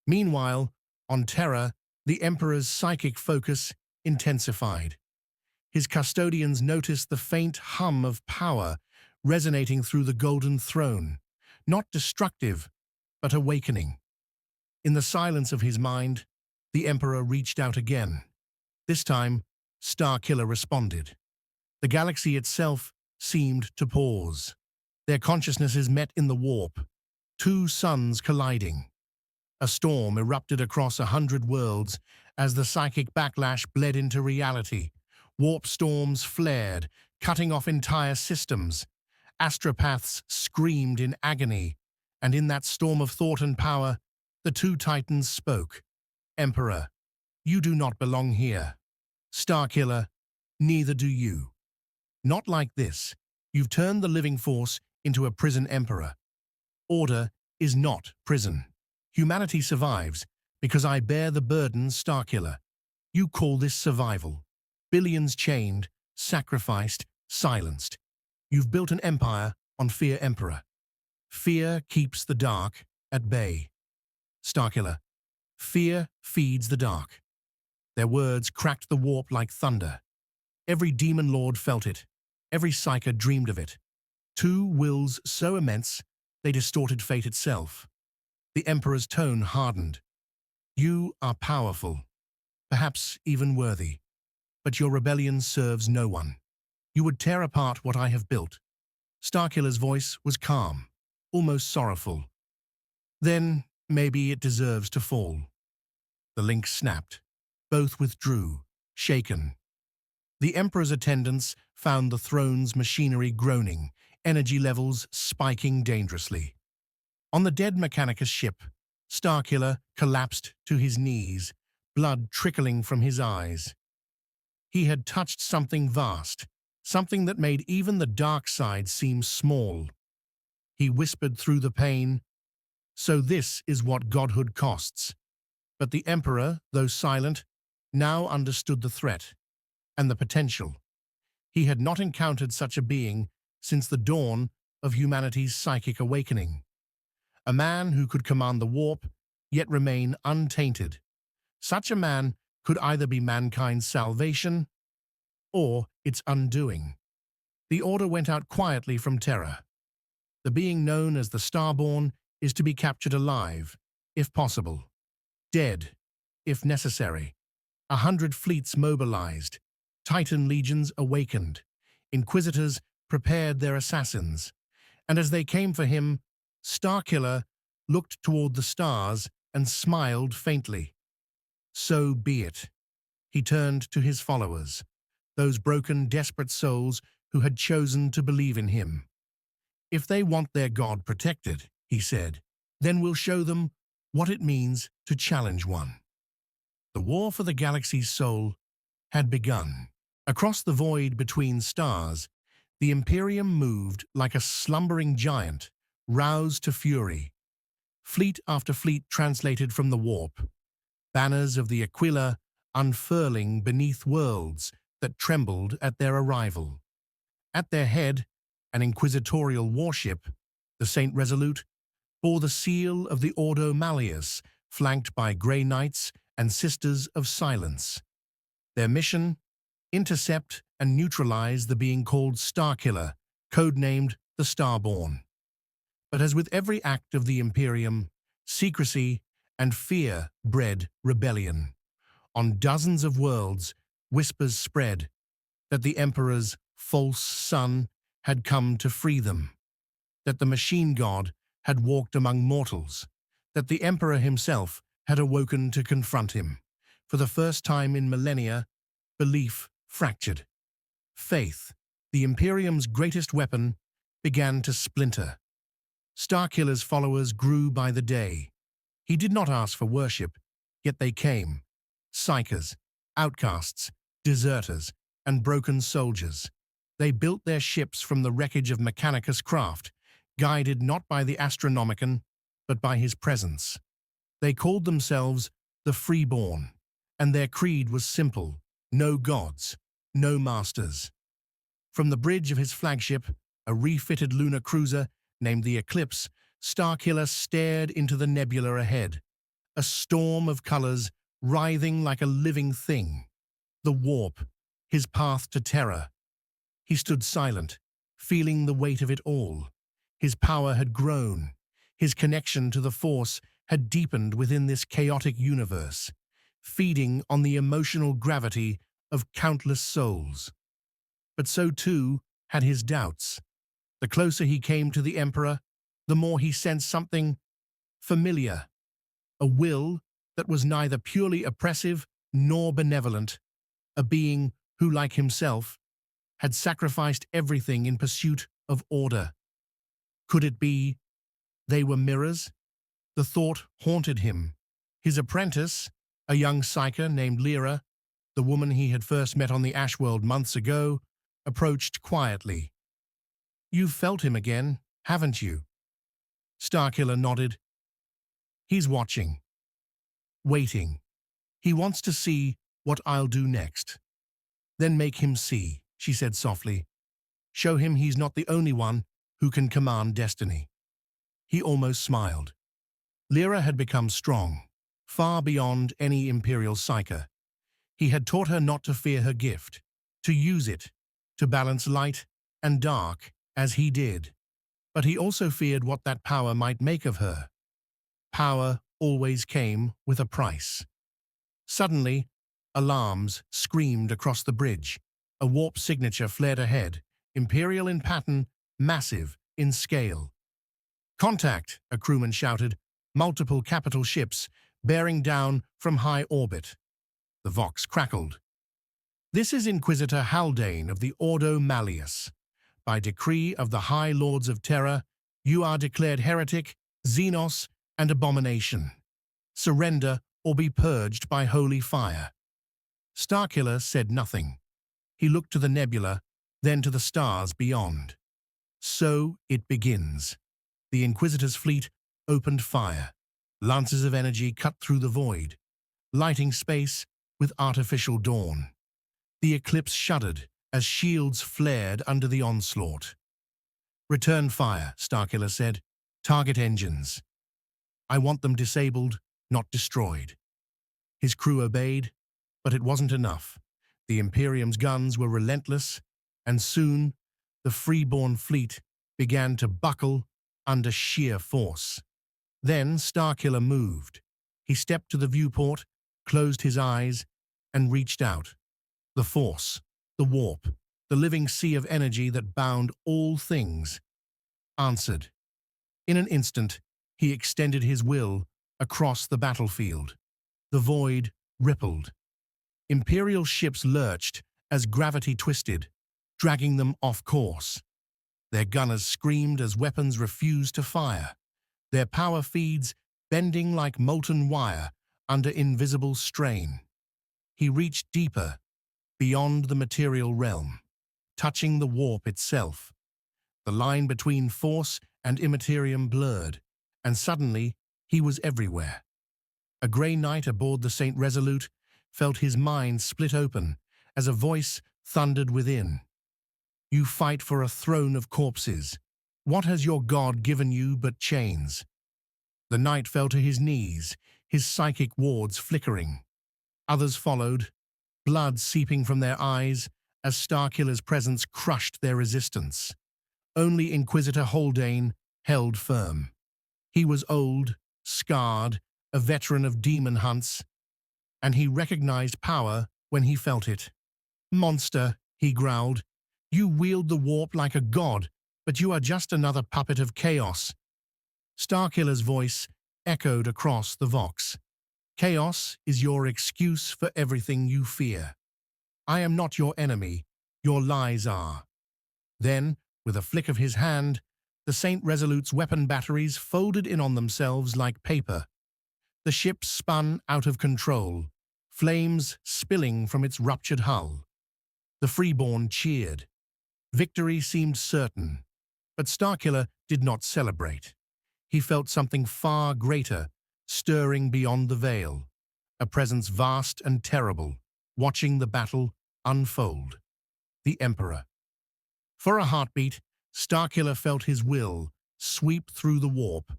Meanwhile, on Terra, the Emperor's psychic focus intensified. His custodians noticed the faint hum of power resonating through the Golden Throne, not destructive, but awakening. In the silence of his mind, the Emperor reached out again. This time, Starkiller responded. The galaxy itself seemed to pause. Their consciousnesses met in the warp, two suns colliding. A storm erupted across 100 worlds as the psychic backlash bled into reality. Warp storms flared, cutting off entire systems. Astropaths screamed in agony, and in that storm of thought and power, the two titans spoke. "Emperor, you do not belong here. Starkiller, neither do you. Not like this. You've turned the living force into a prison emperor. Order is not prison. Humanity survives because I bear the burden, Starkiller. You call this survival. Billions chained, sacrificed, silenced. You've built an empire on fear, Emperor. Fear keeps the dark at bay. Starkiller, fear feeds the dark. Their words cracked the warp like thunder. Every demon lord felt it. Every psyker dreamed of it. Two wills so immense, they distorted fate itself. The Emperor's tone hardened. You are powerful, perhaps even worthy, but your rebellion serves no one. You would tear apart what I have built. Starkiller's voice was calm, almost sorrowful. Then maybe it deserves to fall. The link snapped. Both withdrew, shaken. The Emperor's attendants found the throne's machinery groaning, energy levels spiking dangerously. On the dead Mechanicus ship, Starkiller collapsed to his knees, blood trickling from his eyes. He had touched something vast, something that made even the dark side seem small. He whispered through the pain, "So this is what godhood costs." But the Emperor, though silent, now understood the threat and the potential. He had not encountered such a being since the dawn of humanity's psychic awakening. A man who could command the warp, yet remain untainted. Such a man could either be mankind's salvation or its undoing. The order went out quietly from Terra. The being known as the Starborn is to be captured alive, if possible. Dead, if necessary. 100 fleets mobilized. Titan legions awakened. Inquisitors prepared their assassins. And as they came for him, Starkiller looked toward the stars and smiled faintly. So be it. He turned to his followers, those broken, desperate souls who had chosen to believe in him. If they want their god protected, he said, then we'll show them what it means to challenge one. The war for the galaxy's soul had begun. Across the void between stars, the Imperium moved like a slumbering giant, roused to fury. Fleet after fleet translated from the warp, banners of the Aquila unfurling beneath worlds that trembled at their arrival. At their head, an inquisitorial warship, the Saint Resolute, bore the seal of the Ordo Malleus, flanked by Grey Knights and Sisters of Silence. Their mission? Intercept and neutralize the being called Starkiller, codenamed the Starborn. But as with every act of the Imperium, secrecy and fear bred rebellion. On dozens of worlds, whispers spread that the Emperor's false son had come to free them, that the machine god had walked among mortals, that the Emperor himself had awoken to confront him. For the first time in millennia, belief fractured. Faith, the Imperium's greatest weapon, began to splinter. Starkiller's followers grew by the day. He did not ask for worship, yet they came. Psychers, outcasts, deserters, and broken soldiers. They built their ships from the wreckage of Mechanicus craft, guided not by the Astronomicon, but by his presence. They called themselves the Freeborn, and their creed was simple: no gods, no masters. From the bridge of his flagship, a refitted lunar cruiser named the Eclipse, Starkiller stared into the nebula ahead, a storm of colors writhing like a living thing. The warp, his path to terror. He stood silent, feeling the weight of it all. His power had grown. His connection to the Force had deepened within this chaotic universe, feeding on the emotional gravity of countless souls. But so too had his doubts. The closer he came to the Emperor, the more he sensed something familiar, a will that was neither purely oppressive nor benevolent, a being who, like himself, had sacrificed everything in pursuit of order. Could it be they were mirrors? The thought haunted him. His apprentice, a young psyker named Lyra, the woman he had first met on the Ashworld months ago, approached quietly. "You've felt him again, haven't you?" Starkiller nodded. He's watching. Waiting. He wants to see what I'll do next. Then make him see, she said softly. Show him he's not the only one who can command destiny. He almost smiled. Lyra had become strong, far beyond any Imperial psyker. He had taught her not to fear her gift, to use it, to balance light and dark as he did. But he also feared what that power might make of her. Power always came with a price. Suddenly, alarms screamed across the bridge. A warp signature flared ahead, Imperial in pattern, massive in scale. Contact, a crewman shouted, multiple capital ships bearing down from high orbit. The Vox crackled. This is Inquisitor Haldane of the Ordo Malleus. By decree of the High Lords of Terror, you are declared heretic, xenos, and abomination. Surrender or be purged by holy fire. Starkiller said nothing. He looked to the nebula, then to the stars beyond. So it begins. The Inquisitor's fleet opened fire. Lances of energy cut through the void, lighting space with artificial dawn. The eclipse shuddered as shields flared under the onslaught. Return fire, Starkiller said. Target engines. I want them disabled, not destroyed. His crew obeyed, but it wasn't enough. The Imperium's guns were relentless, and soon the freeborn fleet began to buckle under sheer force. Then Starkiller moved. He stepped to the viewport, closed his eyes, and reached out. The force, the warp, the living sea of energy that bound all things, answered. In an instant, he extended his will across the battlefield. The void rippled. Imperial ships lurched as gravity twisted, dragging them off course. Their gunners screamed as weapons refused to fire, their power feeds bending like molten wire under invisible strain. He reached deeper, beyond the material realm, touching the warp itself. The line between force and immaterium blurred, and suddenly he was everywhere. A grey knight aboard the St. Resolute felt his mind split open as a voice thundered within. You fight for a throne of corpses. What has your god given you but chains? The knight fell to his knees, his psychic wards flickering. Others followed, blood seeping from their eyes as Starkiller's presence crushed their resistance. Only Inquisitor Haldane held firm. He was old, scarred, a veteran of demon hunts, and he recognized power when he felt it. Monster, he growled, you wield the warp like a god, but you are just another puppet of chaos. Starkiller's voice echoed across the Vox. Chaos is your excuse for everything you fear. I am not your enemy, your lies are. Then, with a flick of his hand, the St. Resolute's weapon batteries folded in on themselves like paper. The ship spun out of control, flames spilling from its ruptured hull. The freeborn cheered. Victory seemed certain, but Starkiller did not celebrate. He felt something far greater, stirring beyond the veil, a presence vast and terrible, watching the battle unfold. The Emperor. For a heartbeat, Starkiller felt his will sweep through the warp,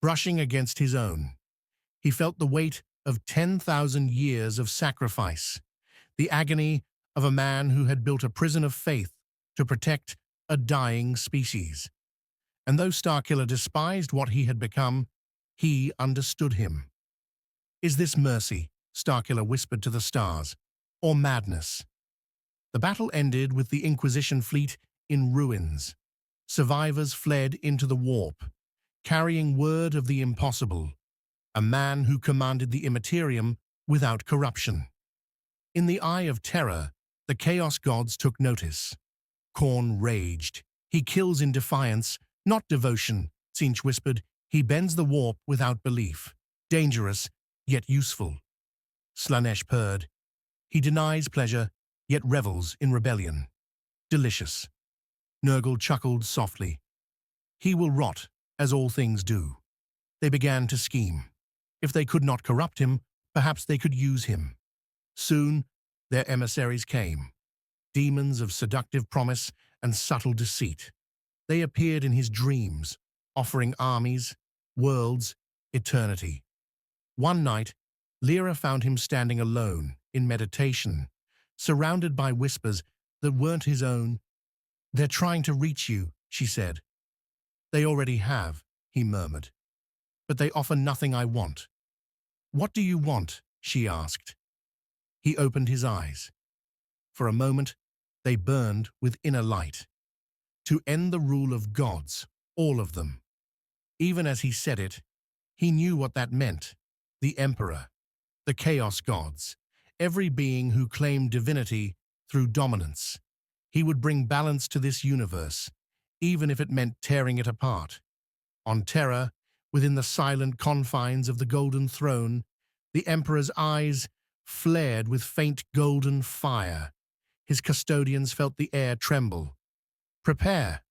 brushing against his own. He felt the weight of 10,000 years of sacrifice, the agony of a man who had built a prison of faith to protect a dying species. And though Starkiller despised what he had become, he understood him. Is this mercy, Starkiller whispered to the stars, or madness? The battle ended with the Inquisition fleet in ruins. Survivors fled into the warp, carrying word of the impossible, a man who commanded the Imperium without corruption. In the eye of terror, the Chaos Gods took notice. Khorne raged. He kills in defiance, not devotion, Tzeentch whispered. He bends the warp without belief. Dangerous, yet useful. Slaanesh purred. He denies pleasure, yet revels in rebellion. Delicious. Nurgle chuckled softly. He will rot as all things do. They began to scheme. If they could not corrupt him, perhaps they could use him. Soon, their emissaries came, demons of seductive promise and subtle deceit. They appeared in his dreams, offering armies, worlds, eternity. One night, Lyra found him standing alone, in meditation, surrounded by whispers that weren't his own. "They're trying to reach you," she said. "They already have," he murmured. "But they offer nothing I want." "What do you want?" she asked. He opened his eyes. For a moment, they burned with inner light. To end the rule of gods, all of them. Even as he said it, he knew what that meant. The Emperor, the Chaos Gods, every being who claimed divinity through dominance. He would bring balance to this universe, even if it meant tearing it apart. On Terra, within the silent confines of the Golden Throne, the Emperor's eyes flared with faint golden fire. His custodians felt the air tremble. "Prepare,"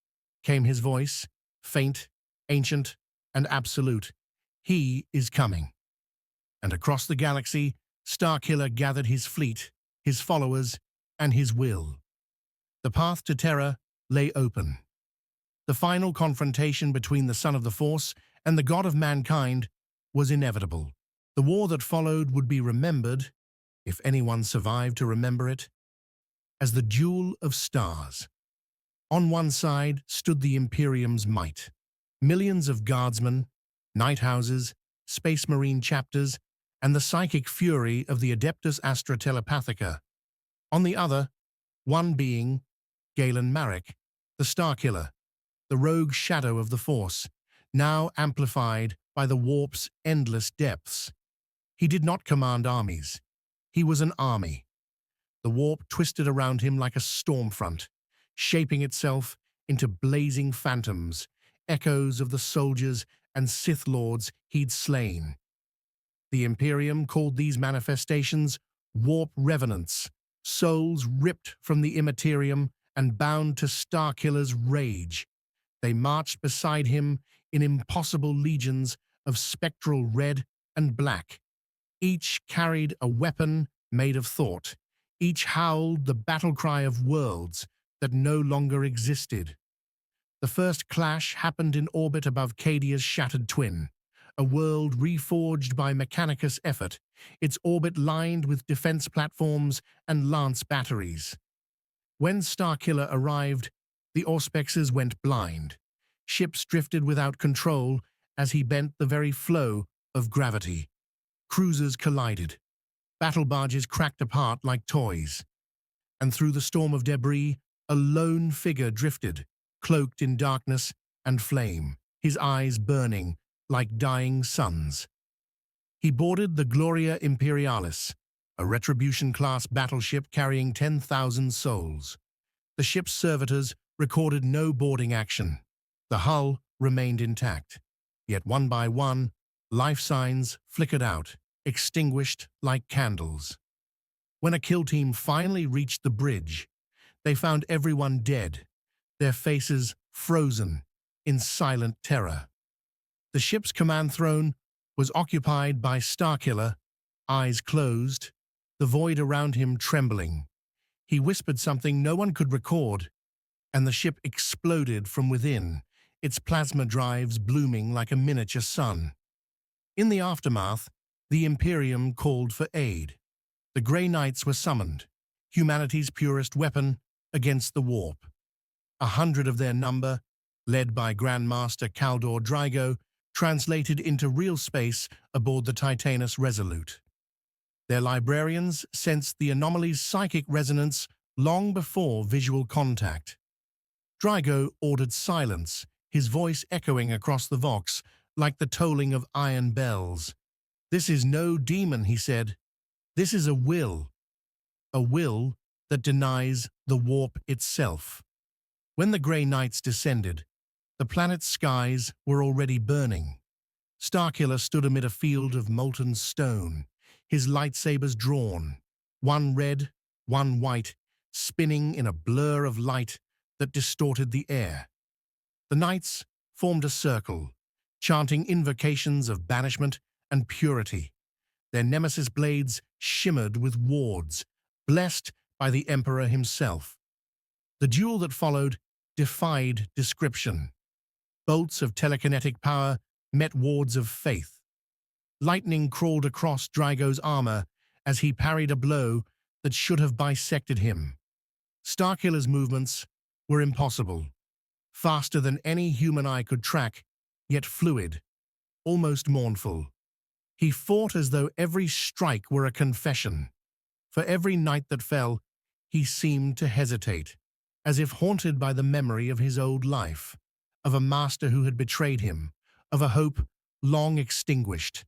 came his voice, faint, ancient, and absolute. "He is coming." And across the galaxy, Starkiller gathered his fleet, his followers, and his will. The path to Terra lay open. The final confrontation between the Son of the Force and the God of mankind was inevitable. The war that followed would be remembered, if anyone survived to remember it, as the Duel of Stars. On one side stood the Imperium's might. Millions of guardsmen, night houses, space marine chapters, and the psychic fury of the Adeptus Astra Telepathica. On the other, one being, Galen Marek, the Starkiller, the rogue shadow of the Force, now amplified by the warp's endless depths. He did not command armies. He was an army. The warp twisted around him like a storm front, shaping itself into blazing phantoms, echoes of the soldiers and Sith Lords he'd slain. The Imperium called these manifestations warp revenants, souls ripped from the immaterium and bound to Starkiller's rage. They marched beside him in impossible legions of spectral red and black. Each carried a weapon made of thought. Each howled the battle cry of worlds that no longer existed. The first clash happened in orbit above Cadia's shattered twin, a world reforged by Mechanicus effort, its orbit lined with defense platforms and lance batteries. When Starkiller arrived, the Auspexes went blind. Ships drifted without control as he bent the very flow of gravity. Cruisers collided. Battle barges cracked apart like toys. And through the storm of debris, a lone figure drifted, cloaked in darkness and flame, his eyes burning like dying suns. He boarded the Gloria Imperialis, a Retribution-class battleship carrying 10,000 souls. The ship's servitors recorded no boarding action. The hull remained intact, yet one by one, life signs flickered out, extinguished like candles. When a kill team finally reached the bridge, they found everyone dead, their faces frozen in silent terror. The ship's command throne was occupied by Starkiller, eyes closed, the void around him trembling. He whispered something no one could record, and the ship exploded from within, its plasma drives blooming like a miniature sun. In the aftermath, the Imperium called for aid. The Grey Knights were summoned, humanity's purest weapon against the warp. 100 of their number, led by Grandmaster Kaldor Drygo, translated into real space aboard the Titanus Resolute. Their librarians sensed the anomaly's psychic resonance long before visual contact. Drygo ordered silence, his voice echoing across the Vox like the tolling of iron bells. "This is no demon," he said. "This is a will that denies the warp itself." When the Grey Knights descended, the planet's skies were already burning. Starkiller stood amid a field of molten stone, his lightsabers drawn, one red, one white, spinning in a blur of light that distorted the air. The knights formed a circle, chanting invocations of banishment and purity. Their nemesis blades shimmered with wards, blessed by the Emperor himself. The duel that followed defied description. Bolts of telekinetic power met wards of faith. Lightning crawled across Drago's armor as he parried a blow that should have bisected him. Starkiller's movements were impossible, faster than any human eye could track, yet fluid, almost mournful. He fought as though every strike were a confession. For every night that fell, he seemed to hesitate, as if haunted by the memory of his old life, of a master who had betrayed him, of a hope long extinguished.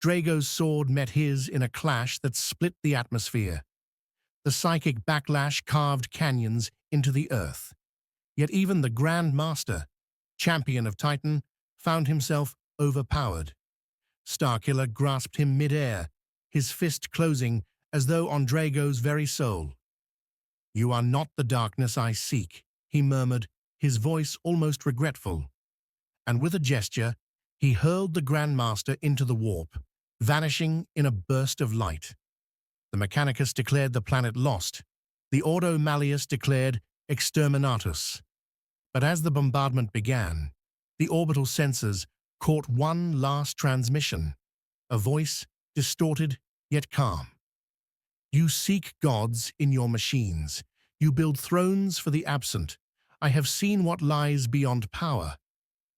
Drago's sword met his in a clash that split the atmosphere. The psychic backlash carved canyons into the earth. Yet even the Grand Master, champion of Titan, found himself overpowered. Starkiller grasped him mid-air, his fist closing as though on Drago's very soul. "You are not the darkness I seek," he murmured, his voice almost regretful. And with a gesture, he hurled the Grand Master into the warp, vanishing in a burst of light. The Mechanicus declared the planet lost. The Ordo Malleus declared exterminatus. But as the bombardment began, the orbital sensors caught one last transmission, a voice distorted yet calm. "You seek gods in your machines. You build thrones for the absent. I have seen what lies beyond power.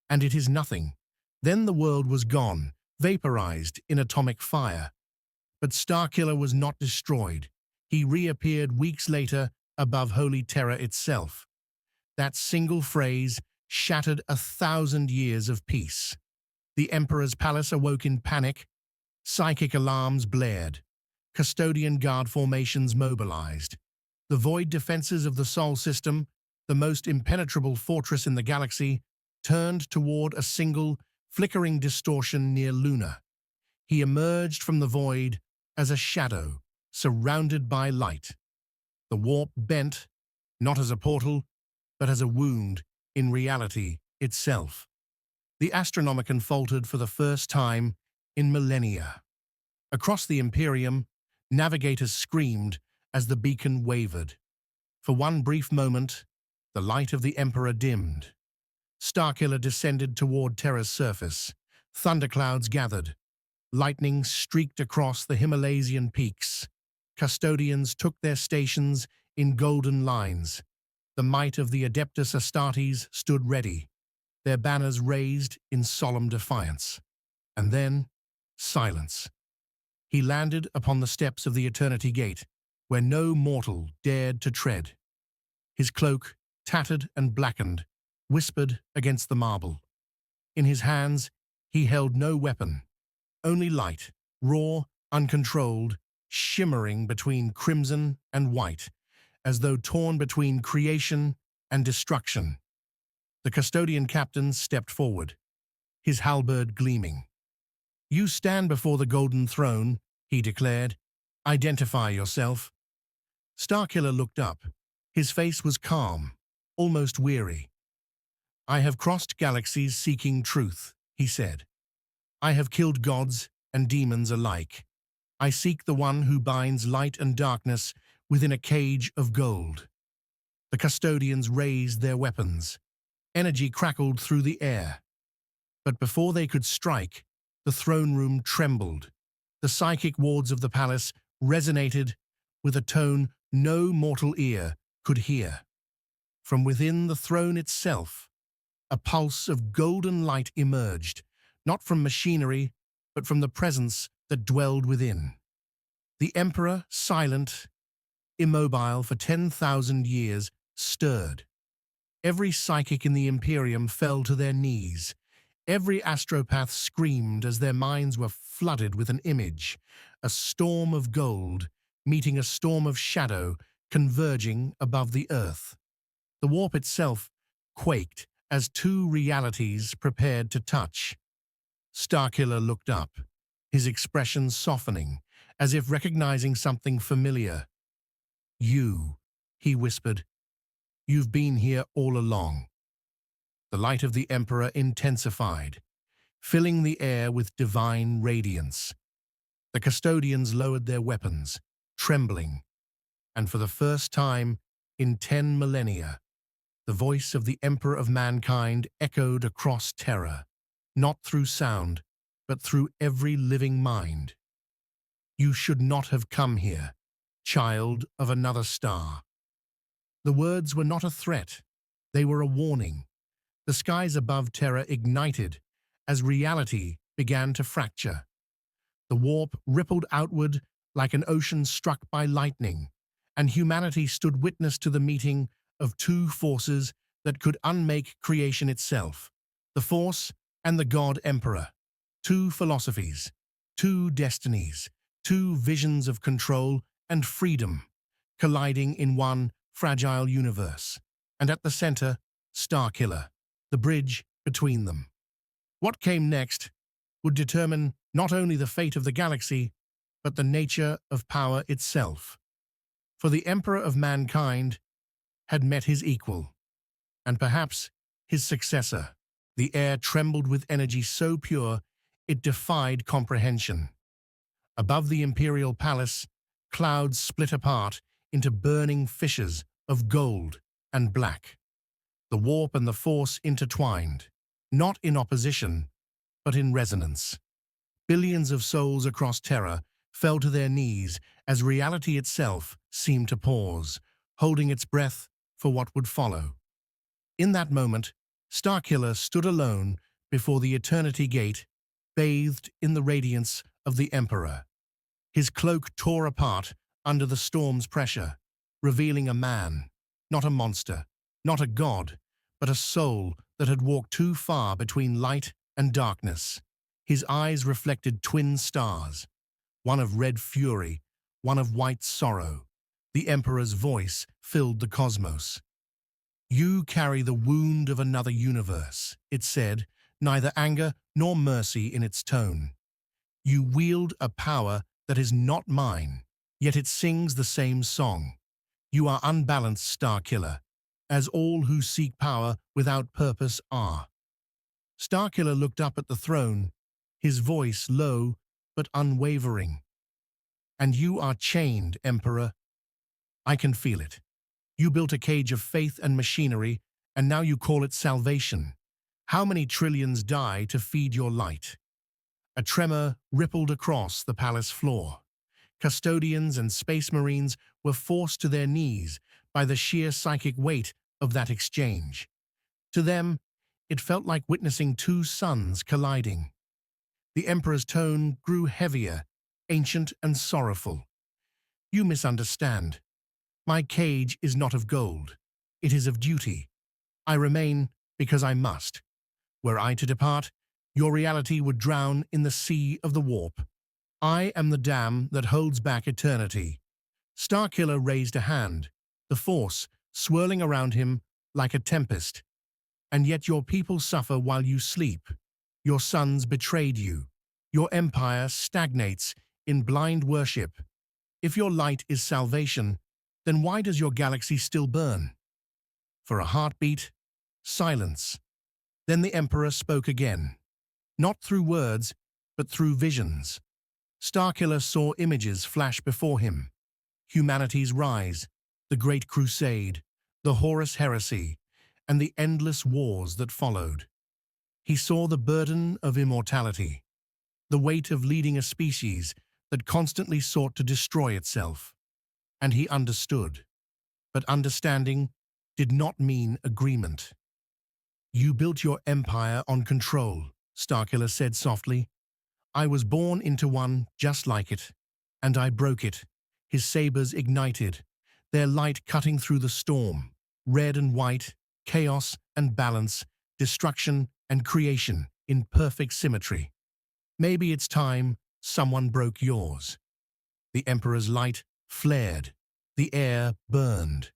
And it is nothing." Then the world was gone, vaporized in atomic fire. But Starkiller was not destroyed. He reappeared weeks later above Holy Terror itself. That single phrase shattered 1,000 years of peace. The Emperor's palace awoke in panic. Psychic alarms blared. Custodian guard formations mobilized. The void defenses of the Sol system, the most impenetrable fortress in the galaxy, turned toward a single, flickering distortion near Luna. He emerged from the void as a shadow, surrounded by light. The warp bent, not as a portal, but as a wound in reality itself. The Astronomicon faltered for the first time in millennia. Across the Imperium, navigators screamed as the beacon wavered. For one brief moment, the light of the Emperor dimmed. Starkiller descended toward Terra's surface. Thunderclouds gathered. Lightning streaked across the Himalaysian peaks. Custodians took their stations in golden lines. The might of the Adeptus Astartes stood ready, their banners raised in solemn defiance. And then, silence. He landed upon the steps of the Eternity Gate, where no mortal dared to tread. His cloak, tattered and blackened, whispered against the marble. In his hands, he held no weapon, only light, raw, uncontrolled, shimmering between crimson and white, as though torn between creation and destruction. The custodian captain stepped forward, his halberd gleaming. "You stand before the golden throne," he declared. "Identify yourself." Starkiller looked up. His face was calm, almost weary. "I have crossed galaxies seeking truth," he said. "I have killed gods and demons alike. I seek the one who binds light and darkness within a cage of gold." The custodians raised their weapons. Energy crackled through the air. But before they could strike, the throne room trembled. The psychic wards of the palace resonated with a tone no mortal ear could hear. From within the throne itself, a pulse of golden light emerged, not from machinery, but from the presence that dwelled within. The Emperor, silent, immobile for 10,000 years, stirred. Every psychic in the Imperium fell to their knees. Every astropath screamed as their minds were flooded with an image, a storm of gold meeting a storm of shadow converging above the earth. The warp itself quaked as two realities prepared to touch. Starkiller looked up, his expression softening, as if recognizing something familiar. "You," he whispered. "You've been here all along." The light of the Emperor intensified. filling the air with divine radiance. The custodians lowered their weapons, trembling, and for the first time in 10 millennia, the voice of the Emperor of Mankind echoed across Terra, not through sound, but through every living mind. You should not have come here, child of another star. The words were not a threat, they were a warning. The skies above Terra ignited as reality began to fracture. The warp rippled outward like an ocean struck by lightning, and humanity stood witness to the meeting of two forces that could unmake creation itself, the Force and the God Emperor. Two philosophies, two destinies, two visions of control and freedom, colliding in one fragile universe. And at the center, Starkiller, the bridge between them. What came next would determine not only the fate of the galaxy, but the nature of power itself. For the Emperor of Mankind had met his equal, and perhaps his successor. The air trembled with energy so pure it defied comprehension. Above the imperial palace, clouds split apart into burning fissures of gold and black. The warp and the force intertwined, not in opposition, but in resonance. Billions of souls across Terra fell to their knees as reality itself seemed to pause, holding its breath for what would follow. In that moment, Starkiller stood alone before the Eternity Gate, bathed in the radiance of the Emperor. His cloak tore apart under the storm's pressure, revealing a man, not a monster, not a god, but a soul that had walked too far between light and darkness. His eyes reflected twin stars, one of red fury, one of white sorrow. The Emperor's voice filled the cosmos. "You carry the wound of another universe," it said, neither anger nor mercy in its tone. "You wield a power that is not mine, yet it sings the same song. You are unbalanced, Starkiller, as all who seek power without purpose are." Starkiller looked up at the throne, his voice low but unwavering. "And you are chained, Emperor. I can feel it. You built a cage of faith and machinery, and now you call it salvation. How many trillions die to feed your light?" A tremor rippled across the palace floor. Custodians and space marines were forced to their knees by the sheer psychic weight of that exchange. To them, it felt like witnessing two suns colliding. The Emperor's tone grew heavier, ancient and sorrowful. "You misunderstand. My cage is not of gold. It is of duty. I remain because I must. Were I to depart, your reality would drown in the sea of the warp. I am the dam that holds back eternity." Starkiller raised a hand, the force swirling around him like a tempest. "And yet your people suffer while you sleep. Your sons betrayed you. Your empire stagnates in blind worship. If your light is salvation, then why does your galaxy still burn?" For a heartbeat, silence. Then the Emperor spoke again. Not through words, but through visions. Starkiller saw images flash before him. Humanity's rise, the Great Crusade, the Horus Heresy, and the endless wars that followed. He saw the burden of immortality, the weight of leading a species that constantly sought to destroy itself. And he understood. But understanding did not mean agreement. "You built your empire on control," Starkiller said softly. "I was born into one just like it, and I broke it." His sabers ignited, their light cutting through the storm, red and white, chaos and balance, destruction and creation in perfect symmetry. "Maybe it's time someone broke yours." The Emperor's light flared, the air burned.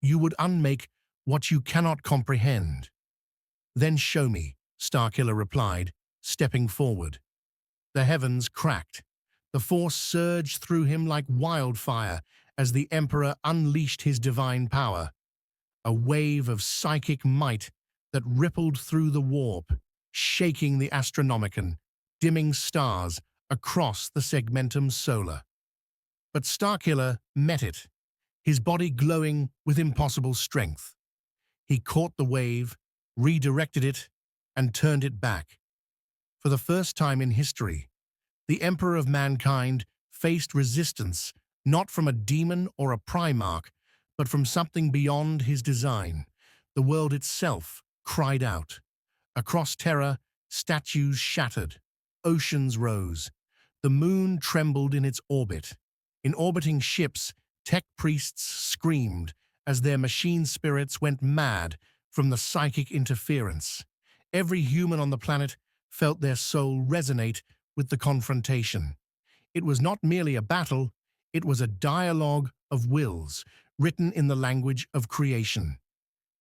"You would unmake what you cannot comprehend." "Then show me," Starkiller replied, stepping forward. The heavens cracked. The force surged through him like wildfire as the Emperor unleashed his divine power. A wave of psychic might that rippled through the warp, shaking the Astronomicon, dimming stars across the segmentum solar. But Starkiller met it, his body glowing with impossible strength. He caught the wave, redirected it, and turned it back. For the first time in history, the Emperor of Mankind faced resistance not from a demon or a Primarch, but from something beyond his design. The world itself cried out. Across Terra, statues shattered, oceans rose. The moon trembled in its orbit. In orbiting ships, tech priests screamed as their machine spirits went mad from the psychic interference. Every human on the planet felt their soul resonate with the confrontation. It was not merely a battle, it was a dialogue of wills, written in the language of creation.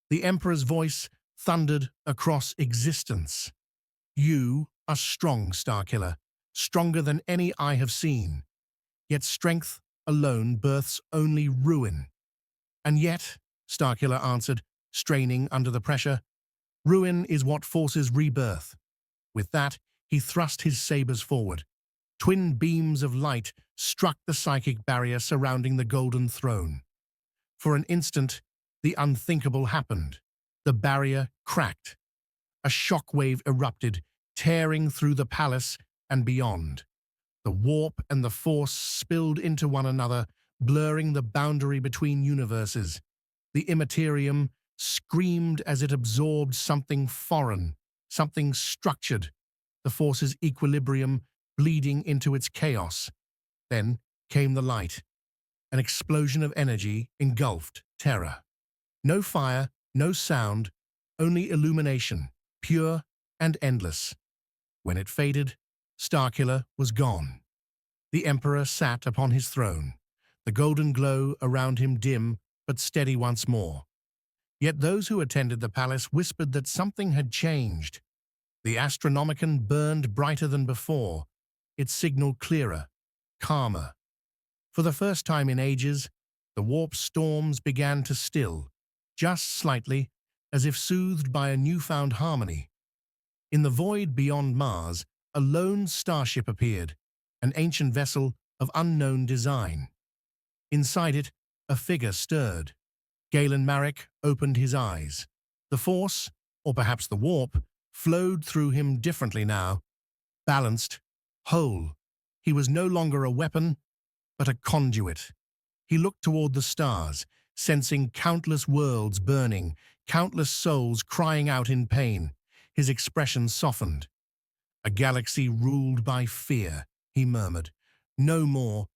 The Emperor's voice thundered across existence. You are strong, Starkiller, stronger than any I have seen. Yet strength alone births only ruin. And yet, Starkiller answered, straining under the pressure, ruin is what forces rebirth. With that, he thrust his sabers forward. Twin beams of light struck the psychic barrier surrounding the golden throne. For an instant, the unthinkable happened. The barrier cracked. A shockwave erupted, tearing through the palace and beyond. The warp and the force spilled into one another, blurring the boundary between universes. The Imperium screamed as it absorbed something foreign, something structured, the force's equilibrium bleeding into its chaos. Then came the light. An explosion of energy engulfed Terra. No fire, no sound, only illumination, pure and endless. When it faded, Starkiller was gone. The Emperor sat upon his throne, the golden glow around him dim but steady once more. Yet those who attended the palace whispered that something had changed. The Astronomicon burned brighter than before, its signal clearer, calmer. For the first time in ages, the warp storms began to still, just slightly, as if soothed by a newfound harmony. In the void beyond Mars, a lone starship appeared, an ancient vessel of unknown design. Inside it, a figure stirred. Galen Marek opened his eyes. The force, or perhaps the warp, flowed through him differently now. Balanced, whole. He was no longer a weapon, but a conduit. He looked toward the stars, sensing countless worlds burning, countless souls crying out in pain. His expression softened. A galaxy ruled by fear, he murmured. No more.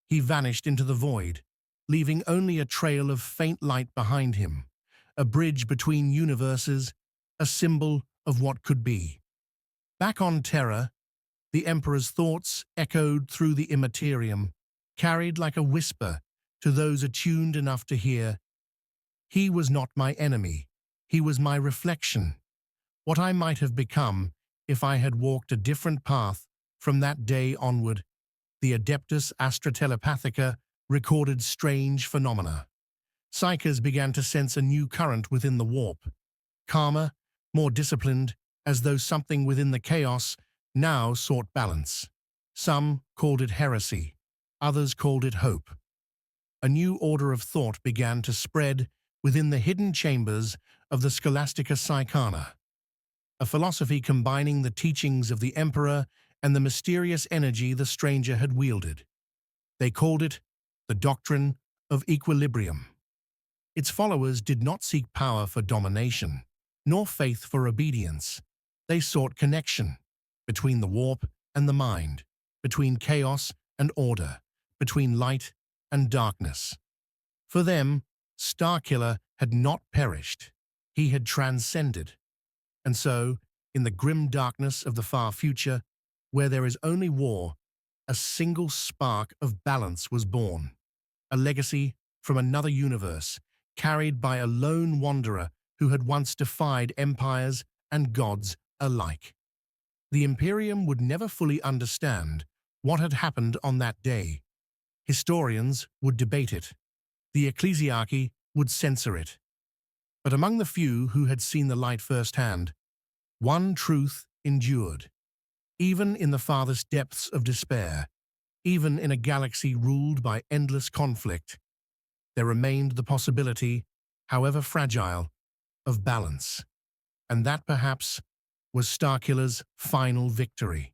He vanished into the void, leaving only a trail of faint light behind him, a bridge between universes, a symbol of what could be. Back on Terra, the Emperor's thoughts echoed through the Imperium, carried like a whisper to those attuned enough to hear. He was not my enemy. He was my reflection. What I might have become if I had walked a different path from that day onward. The Adeptus Astrotelepathica recorded strange phenomena. Psychers began to sense a new current within the warp. Calmer, more disciplined, as though something within the chaos now sought balance. Some called it heresy, others called it hope. A new order of thought began to spread within the hidden chambers of the Scholastica Psychana, a philosophy combining the teachings of the Emperor and the mysterious energy the stranger had wielded. They called it the doctrine of equilibrium. Its followers did not seek power for domination, nor faith for obedience. They sought connection between the warp and the mind, between chaos and order, between light and darkness. For them, Starkiller had not perished. He had transcended. And so, in the grim darkness of the far future, where there is only war, a single spark of balance was born. A legacy from another universe, carried by a lone wanderer who had once defied empires and gods alike. The Imperium would never fully understand what had happened on that day. Historians would debate it. The ecclesiarchy would censor it. But among the few who had seen the light firsthand, One truth endured. Even in the farthest depths of despair, even in a galaxy ruled by endless conflict, there remained the possibility, however fragile, of balance. And that perhaps was Starkiller's final victory.